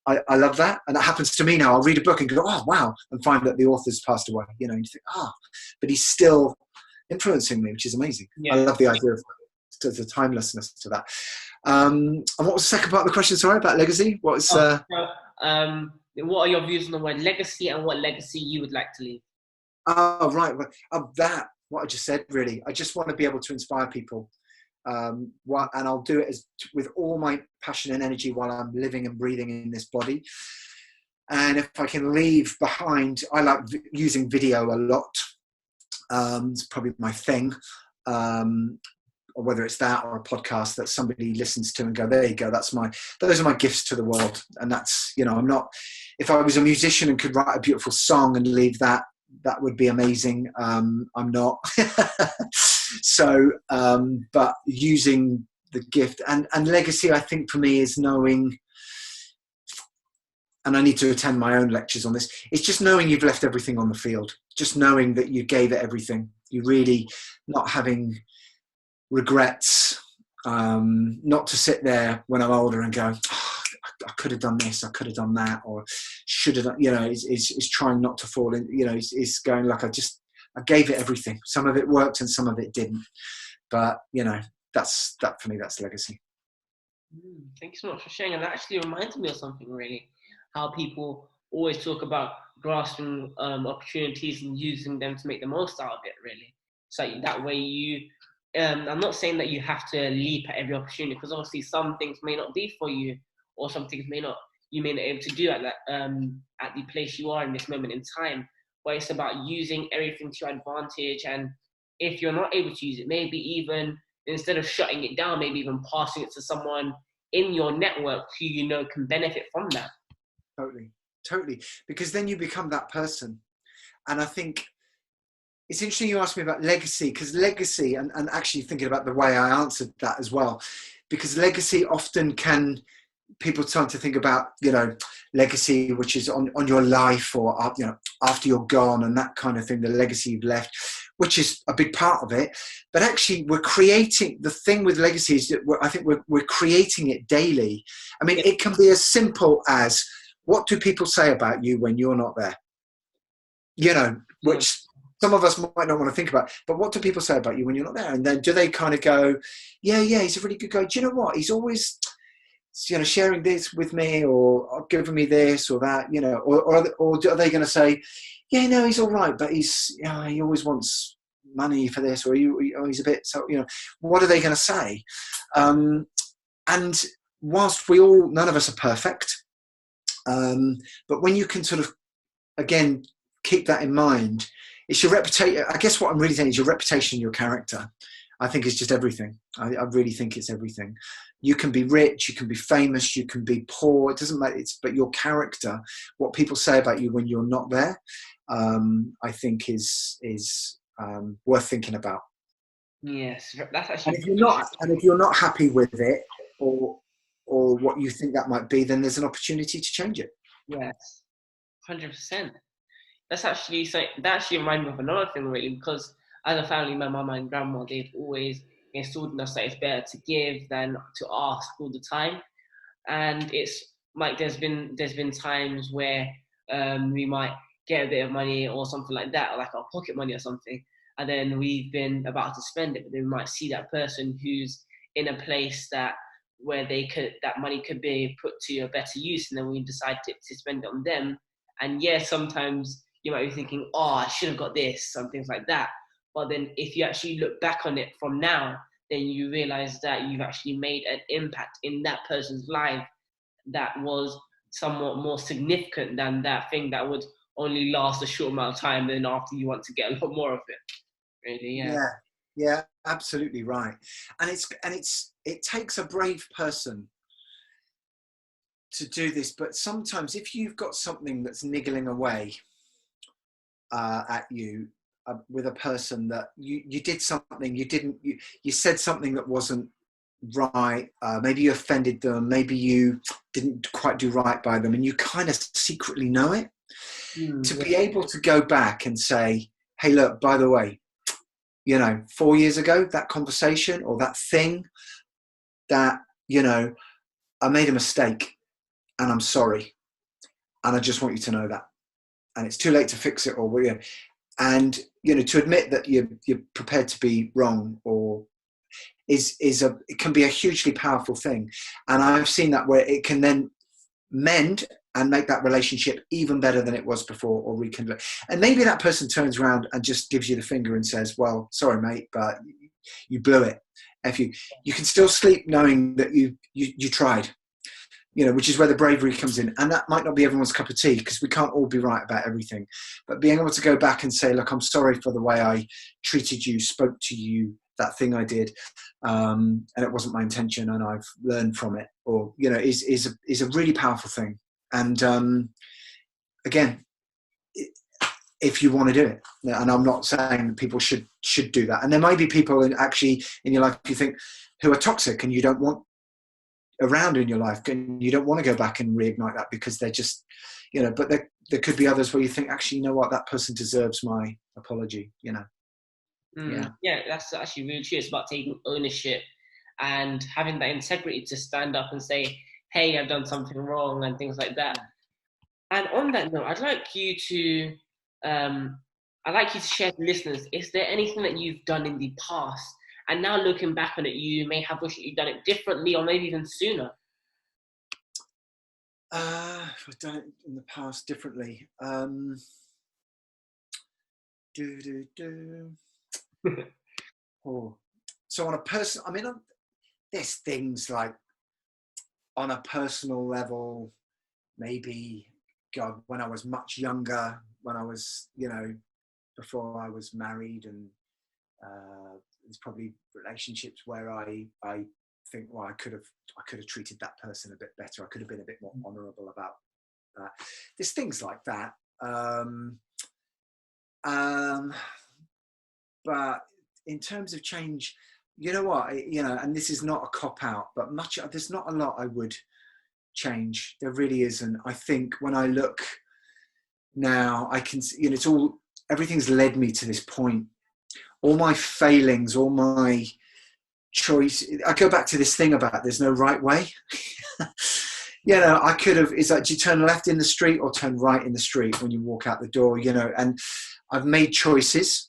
I love that. And that happens to me now. I'll read a book and go, oh, wow, and find that the author's passed away, and you think, but he's still influencing me, which is amazing. Yeah. I love the idea of the timelessness to that. And what was the second part of the question? Sorry, about legacy. What are your views on the word legacy and what legacy you would like to leave? Oh, right. That, what I just said, really. I just want to be able to inspire people. And I'll do it with all my passion and energy while I'm living and breathing in this body. And if I can leave behind, I like using video a lot. It's probably my thing. or whether it's that or a podcast that somebody listens to and go, there you go, those are my gifts to the world. And that's, I'm not, if I was a musician and could write a beautiful song and leave that would be amazing. I'm not. So, but using the gift and legacy, I think for me is knowing, and I need to attend my own lectures on this, it's just knowing you've left everything on the field, just knowing that you gave it everything. You really not having regrets, not to sit there when I'm older and go, oh, I could have done this, I could have done that, or should have done, is trying not to fall in, is going like, I gave it everything. Some of it worked and some of it didn't. But, that's for me, that's legacy. Thank you so much for sharing. And that actually reminds me of something, really, how people always talk about grasping opportunities and using them to make the most out of it, really. So that way I'm not saying that you have to leap at every opportunity, because obviously some things may not be for you, or some things you may not be able to do at the place you are in this moment in time. But it's about using everything to your advantage. And if you're not able to use it, maybe even instead of shutting it down, maybe even passing it to someone in your network who can benefit from that. Totally. Because then you become that person. And I think it's interesting you asked me about legacy, because legacy, and actually thinking about the way I answered that as well, because legacy often people tend to think about, legacy, which is on your life or, after you're gone and that kind of thing, the legacy you've left, which is a big part of it. But actually we're creating, the thing with legacy is that I think we're creating it daily. I mean, it can be as simple as, what do people say about you when you're not there? Which some of us might not want to think about, but what do people say about you when you're not there? And then do they kind of go, yeah, he's a really good guy. Do you know what? He's always, sharing this with me or giving me this or that, or are they going to say, yeah, no, he's all right, but he always wants money for this, or he's a bit, so, what are they going to say? And whilst none of us are perfect, but when you can sort of, again, keep that in mind, it's your reputation. I guess what I'm really saying is your reputation, your character, I think is just everything. I really think it's everything. You can be rich, you can be famous, you can be poor. It doesn't matter. But your character, what people say about you when you're not there, I think is worth thinking about. Yes, that's actually. And if you're not happy with it, or what you think that might be, then there's an opportunity to change it. Yes, 100%. That's actually so. That actually reminds me of another thing, really, because as a family, my mum and grandma, they've always installed in us that it's better to give than to ask all the time. And it's like there's been times where we might get a bit of money or something like that, or like our pocket money or something, and then we've been about to spend it, but then we might see that person who's in a place where that money could be put to a better use, and then we decide to spend it on them. And sometimes you might be thinking, oh, I should have got this, and things like that. But then if you actually look back on it from now, then you realize that you've actually made an impact in that person's life that was somewhat more significant than that thing that would only last a short amount of time, and after you want to get a lot more of it. Really, yeah. Yeah, absolutely right. And it takes a brave person to do this, but sometimes if you've got something that's niggling away at you, with a person that you did something, you said something that wasn't right, maybe you offended them, maybe you didn't quite do right by them, and you kind of secretly know it, to be able to go back and say, hey, look, by the way, 4 years ago, that conversation or that thing that, I made a mistake and I'm sorry. And I just want you to know that. And it's too late to fix it, and to admit that you're prepared to be wrong, or it can be a hugely powerful thing. And I've seen that where it can then mend and make that relationship even better than it was before, or rekindle. And maybe that person turns around and just gives you the finger and says, well, sorry, mate, but you blew it. If you can still sleep knowing that you tried, which is where the bravery comes in. And that might not be everyone's cup of tea, because we can't all be right about everything. But being able to go back and say, look, I'm sorry for the way I treated you, spoke to you, that thing I did, and it wasn't my intention, and I've learned from it, or is a really powerful thing. And again, if you want to do it, and I'm not saying that people should do that, and there may be people actually in your life you think who are toxic and you don't want around in your life, and you don't want to go back and reignite that because they're just, but there could be others where you think, actually, you know what, that person deserves my apology. Yeah, that's actually really true. It's about taking ownership and having that integrity to stand up and say, hey, I've done something wrong, and things like that. And on that note, I'd like you to share with listeners, is there anything that you've done in the past, and now looking back on it, you may have wished you'd done it differently or maybe even sooner? I've done it in the past differently. Oh. So on a personal, there's things like on a personal level, maybe, God, when I was much younger, when I was, before I was married, and there's probably relationships where I think, well, I could have treated that person a bit better. I could have been a bit more honourable about that. There's things like that. But in terms of change, you know what, and this is not a cop out, but there's not a lot I would change. There really isn't. I think when I look now, I can, everything's led me to this point. All my failings, all my choice. I go back to this thing about there's no right way. I could have, it's like, do you turn left in the street or turn right in the street when you walk out the door, and I've made choices.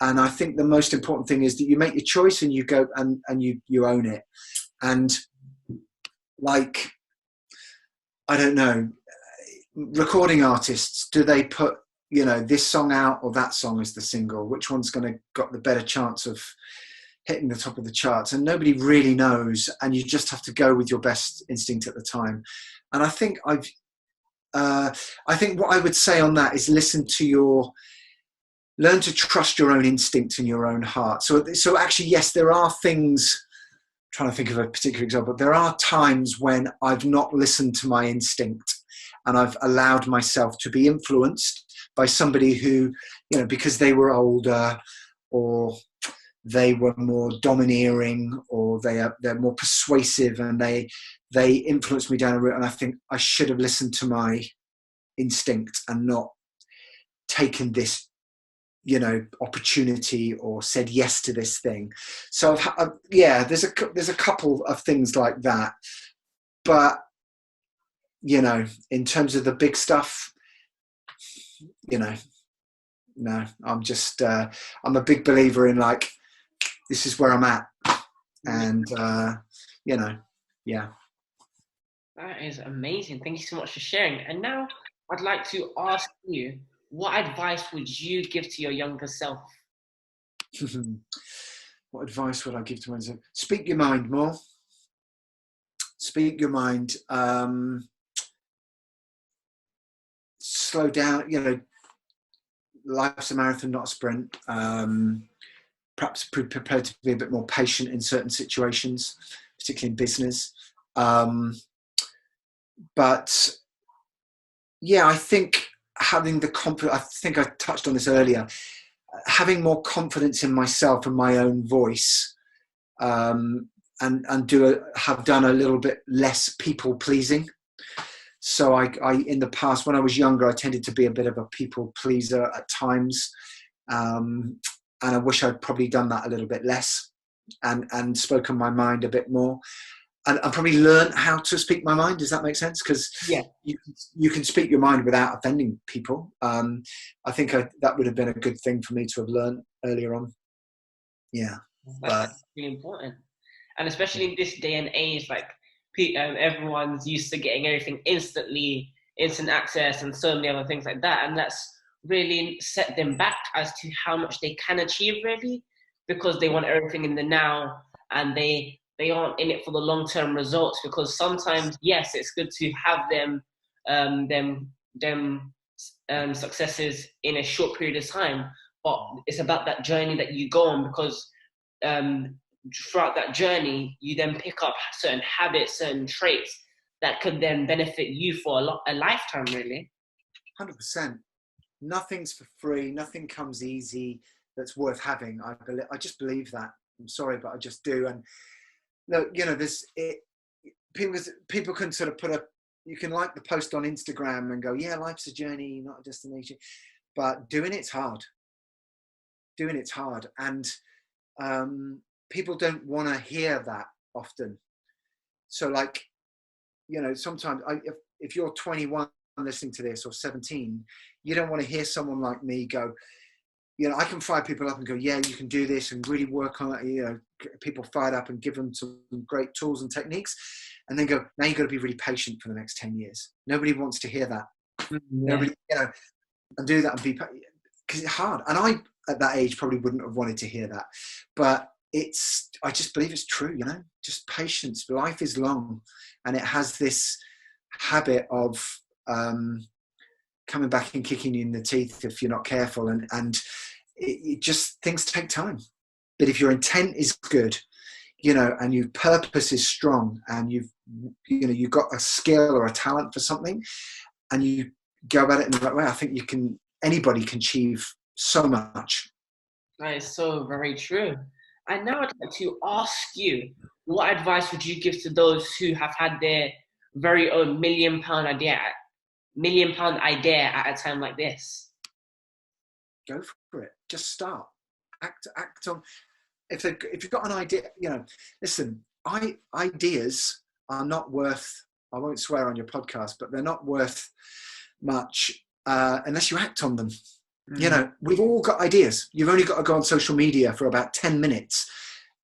And I think the most important thing is that you make your choice and you go and you own it. And like, I don't know, recording artists, do they put, this song out or that song as the single? Which one's going to got the better chance of hitting the top of the charts? And nobody really knows. And you just have to go with your best instinct at the time. And I think what I would say on that is learn to trust your own instinct and your own heart. So actually, yes, there are things, I'm trying to think of a particular example, there are times when I've not listened to my instinct and I've allowed myself to be influenced by somebody who, because they were older or they were more domineering or they're more persuasive, and they influenced me down a route, and I think I should have listened to my instinct and not taken this opportunity or said yes to this thing. So there's a couple of things like that, but in terms of the big stuff, no, I'm just I'm a big believer in, like, this is where I'm at, and yeah. That is amazing. Thank you so much for sharing. And now I'd like to ask you, what advice would you give to your younger self? What advice would I give to myself? Speak your mind more. Speak your mind. Slow down. Life's a marathon, not a sprint. Perhaps prepared to be a bit more patient in certain situations, particularly in business. But yeah, I think having the confidence, I think I touched on this earlier, having more confidence in myself and my own voice, and have done a little bit less people pleasing. So I in the past, when I was younger, I tended to be a bit of a people pleaser at times, and I wish I'd probably done that a little bit less, and spoken my mind a bit more. And I probably learned how to speak my mind. Does that make sense? Because you can speak your mind without offending people. I think that would have been a good thing for me to have learned earlier on. Yeah, that's really important, and especially in this day and age, like everyone's used to getting everything instantly, instant access, and so many other things like that, and that's really set them back as to how much they can achieve, really, because they want everything in the now, and they aren't in it for the long-term results. Because sometimes, yes, it's good to have them successes in a short period of time, but it's about that journey that you go on. Because um, throughout that journey, you then pick up certain habits, certain traits that could then benefit you for a lifetime, really. 100%. Nothing's for free. Nothing comes easy that's worth having. I just believe that. I'm sorry, but I just do. And look, you know, people can sort of you can like the post on Instagram and go, yeah, life's a journey, not a destination. But doing it's hard. Doing it's hard. And people don't want to hear that often. So like, you know, sometimes if you're 21 listening to this or 17, you don't want to hear someone like me go, you know, I can fire people up and go, yeah, you can do this and really work on it. You know, people fired up and give them some great tools and techniques, and then go, now you've got to be really patient for the next 10 years. Nobody wants to hear that. Yeah. Nobody, you know, and do that and be, because it's hard. And I, at that age, probably wouldn't have wanted to hear that. But I just believe it's true, you know, just patience. Life is long, and it has this habit of coming back and kicking you in the teeth if you're not careful. And it just, things take time. But if your intent is good, you know, and your purpose is strong, and you've got a skill or a talent for something, and you go about it in the right way, I think anybody can achieve so much. That is so very true. And now I'd like to ask you, what advice would you give to those who have had their very own £1 million idea at a time like this? Go for it. Just start. Act on. If you've got an idea, you know, listen. Ideas are not worth. I won't swear on your podcast, but they're not worth much unless you act on them. Mm. You know, we've all got ideas. You've only got to go on social media for about 10 minutes.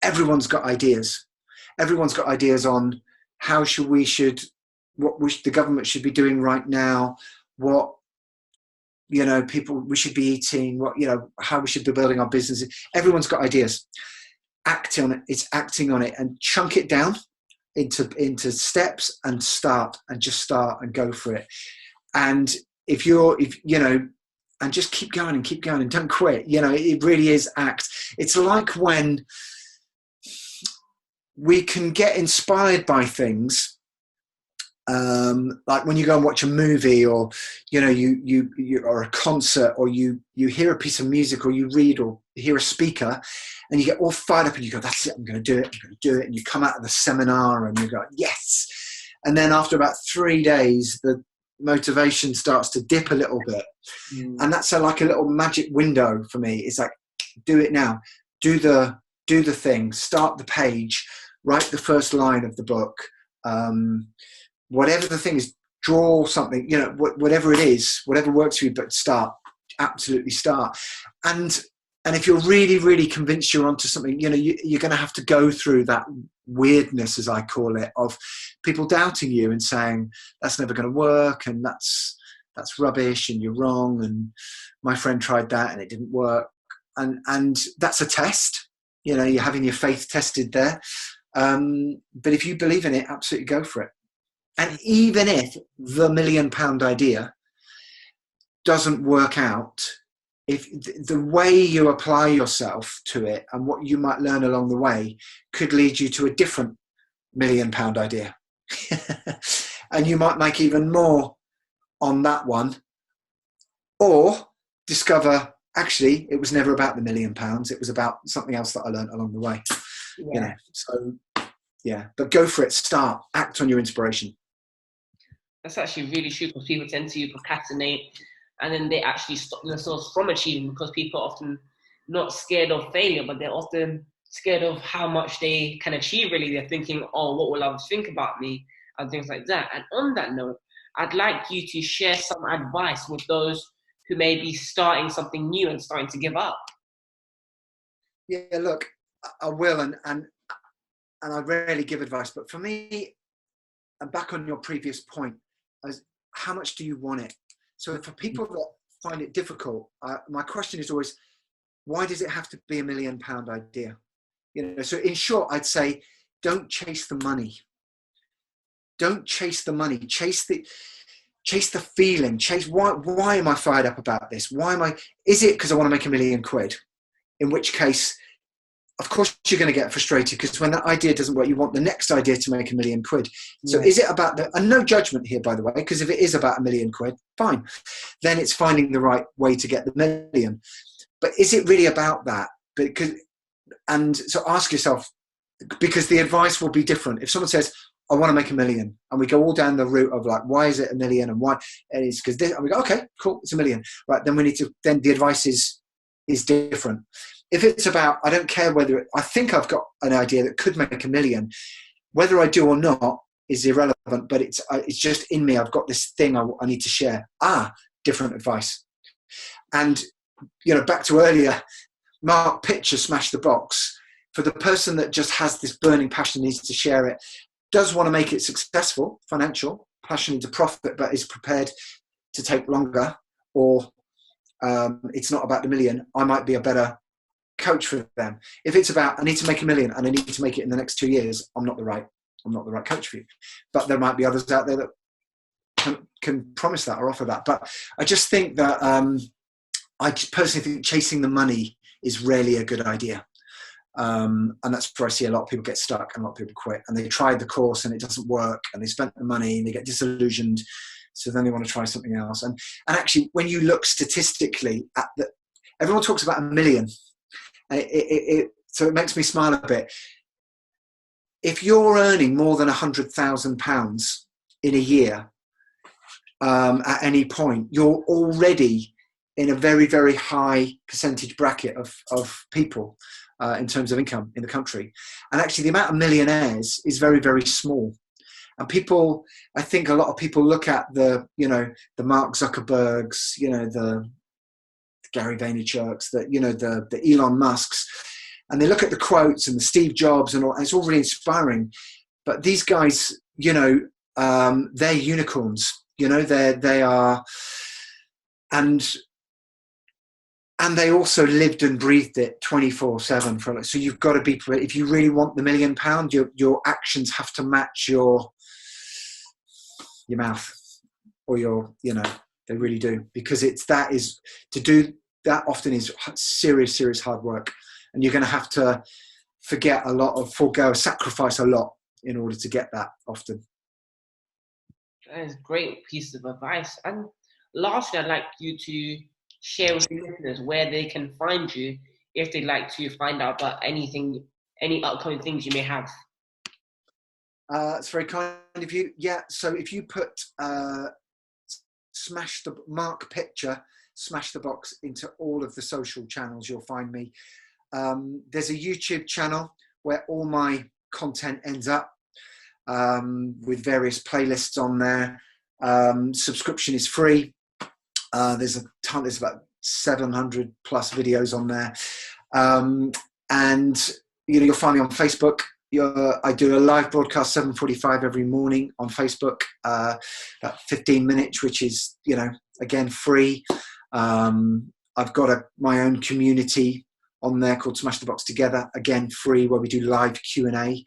Everyone's got ideas. Everyone's got ideas on what the government should be doing right now, what, you know, we should be eating, what, you know, how we should be building our businesses. Everyone's got ideas. Act on it. It's acting on it, and chunk it down into steps and just start and go for it. And if you know, and just keep going and don't quit. You know, it really is act. It's like when we can get inspired by things, like when you go and watch a movie, or, you know, you or a concert, or you hear a piece of music, or you read or hear a speaker, and you get all fired up and you go, that's it, I'm going to do it. And you come out of the seminar and you go, yes. And then after about 3 days, the motivation starts to dip a little bit. And that's like a little magic window for me. It's like, do it now. Do the thing. Start the page. Write the first line of the book. Whatever the thing is, draw something, you know, whatever it is, whatever works for you, but start. Absolutely start. And if you're really, really convinced you're onto something, you know, you're going to have to go through that weirdness, as I call it, of people doubting you and saying, that's never going to work, and that's rubbish, and you're wrong, and my friend tried that and it didn't work. And that's a test. You know, you're having your faith tested there. But if you believe in it, absolutely go for it. And even if the £1 million idea doesn't work out, if the way you apply yourself to it and what you might learn along the way could lead you to a different £1 million idea. And you might make even more on that one, or discover, actually, it was never about the £1 million. It was about something else that I learned along the way. Yeah. You know, so yeah, but go for it. Start, act on your inspiration. That's actually really true, because people tend to procrastinate, and then they actually stop themselves from achieving, because people are often not scared of failure, but they're often scared of how much they can achieve, really. They're thinking, oh, what will others think about me, and things like that. And on that note, I'd like you to share some advice with those who may be starting something new and starting to give up. Yeah, look, I will, and I rarely give advice, but for me, and back on your previous point, as how much do you want it? So for people that find it difficult, my question is always, why does it have to be £1 million idea? You know, so in short, I'd say, don't chase the money. Don't chase the money. Chase the feeling. Chase why am I fired up about this? Is it because I want to make £1 million? In which case, of course you're going to get frustrated, because when that idea doesn't work, you want the next idea to make £1 million. So Yeah. is it about and no judgment here, by the way, because if it is about £1 million, fine. Then it's finding the right way to get the million. But is it really about that? And so ask yourself, because the advice will be different. If someone says, I want to make £1 million, and we go all down the route of like, why is it $1 million, and why? And it's because this, and we go, okay, cool, it's $1 million, right? Then we need to. Then the advice is different. If it's about, I don't care whether I think I've got an idea that could make $1 million, whether I do or not is irrelevant. But it's just in me. I've got this thing I need to share. Different advice. And back to earlier, Mark Pitcher smashed the box. For the person that just has this burning passion, needs to share it, does want to make it successful, financial, passion into profit, but is prepared to take longer, or it's not about the million, I might be a better coach for them. If it's about, I need to make $1 million and I need to make it in the next 2 years, I'm not the right coach for you. But there might be others out there that can promise that or offer that. But I just think that I personally think chasing the money is rarely a good idea. And that's where I see a lot of people get stuck and a lot of people quit, and they tried the course and it doesn't work, and they spent the money and they get disillusioned, so then they want to try something else. And actually, when you look statistically at everyone talks about $1 million, so it makes me smile a bit. If you're earning more than £100,000 in a year, at any point, you're already in a very, very high percentage bracket of people in terms of income in the country. And actually the amount of millionaires is very, very small. And people, I think a lot of people look at the Mark Zuckerbergs, the Gary Vaynerchuk's, the Elon Musks, and they look at the quotes and the Steve Jobs and all, and it's all really inspiring. But these guys, they're unicorns, they are, and they also lived and breathed it 24/7 so you've got to be, if you really want the £1 million, your actions have to match your mouth, or they really do, because to do that often is serious hard work, and you're going to have to sacrifice a lot in order to get that often. That is a great piece of advice. And lastly, I'd like you to share with the listeners where they can find you if they'd like to find out about any upcoming things you may have. It's very kind of you. Yeah, so if you put Mark Pitcher, Smash the Box into all of the social channels, you'll find me. There's a YouTube channel where all my content ends up, with various playlists on there. Subscription is free. There's about 700 plus videos on there. And you'll find me on Facebook. I do a live broadcast 7:45 every morning on Facebook, about 15 minutes, which is, again, free. I've got my own community on there called Smash the Box Together, again, free, where we do live Q&A,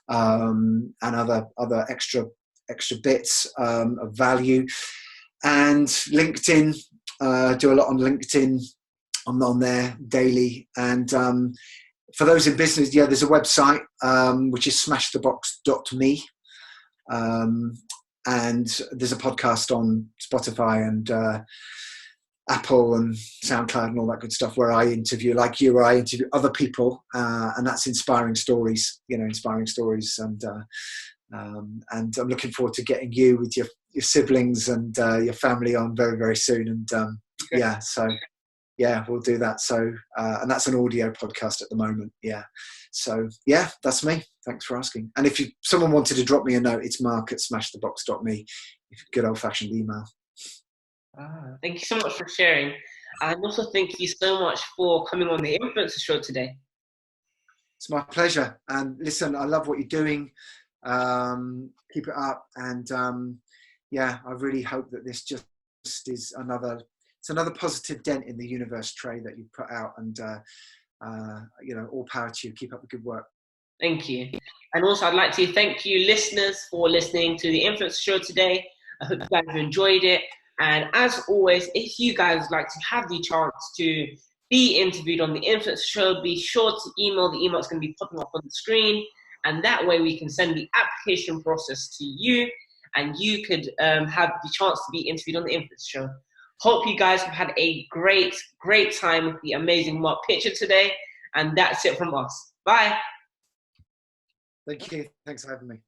and other extra bits of value. And LinkedIn, do a lot on LinkedIn. I'm on there daily. And for those in business, there's a website, which is smashthebox.me. And there's a podcast on Spotify and Apple and SoundCloud and all that good stuff, where I interview, like you, where I interview other people, and that's inspiring stories. And I'm looking forward to getting you with your siblings and your family on very, very soon. And we'll do that. So and that's an audio podcast at the moment. So that's me. Thanks for asking. And if someone wanted to drop me a note, it's mark@smashthebox.me. Good old fashioned email. Thank you so much for sharing, and also thank you so much for coming on the Influencer Show today. It's my pleasure. And listen, I love what you're doing. Keep it up. And I really hope that this just is another positive dent in the universe, Trey, that you put out. And all power to you. Keep up the good work. Thank you. And also, I'd like to thank you, listeners, for listening to the Influencer Show today. I hope you guys have enjoyed it. And as always, if you guys like to have the chance to be interviewed on the Influencer Show, be sure to email. The email is going to be popping up on the screen. And that way we can send the application process to you and you could have the chance to be interviewed on the Influencer Show. Hope you guys have had a great, great time with the amazing Mark Pitcher today. And that's it from us. Bye. Thank you. Thanks for having me.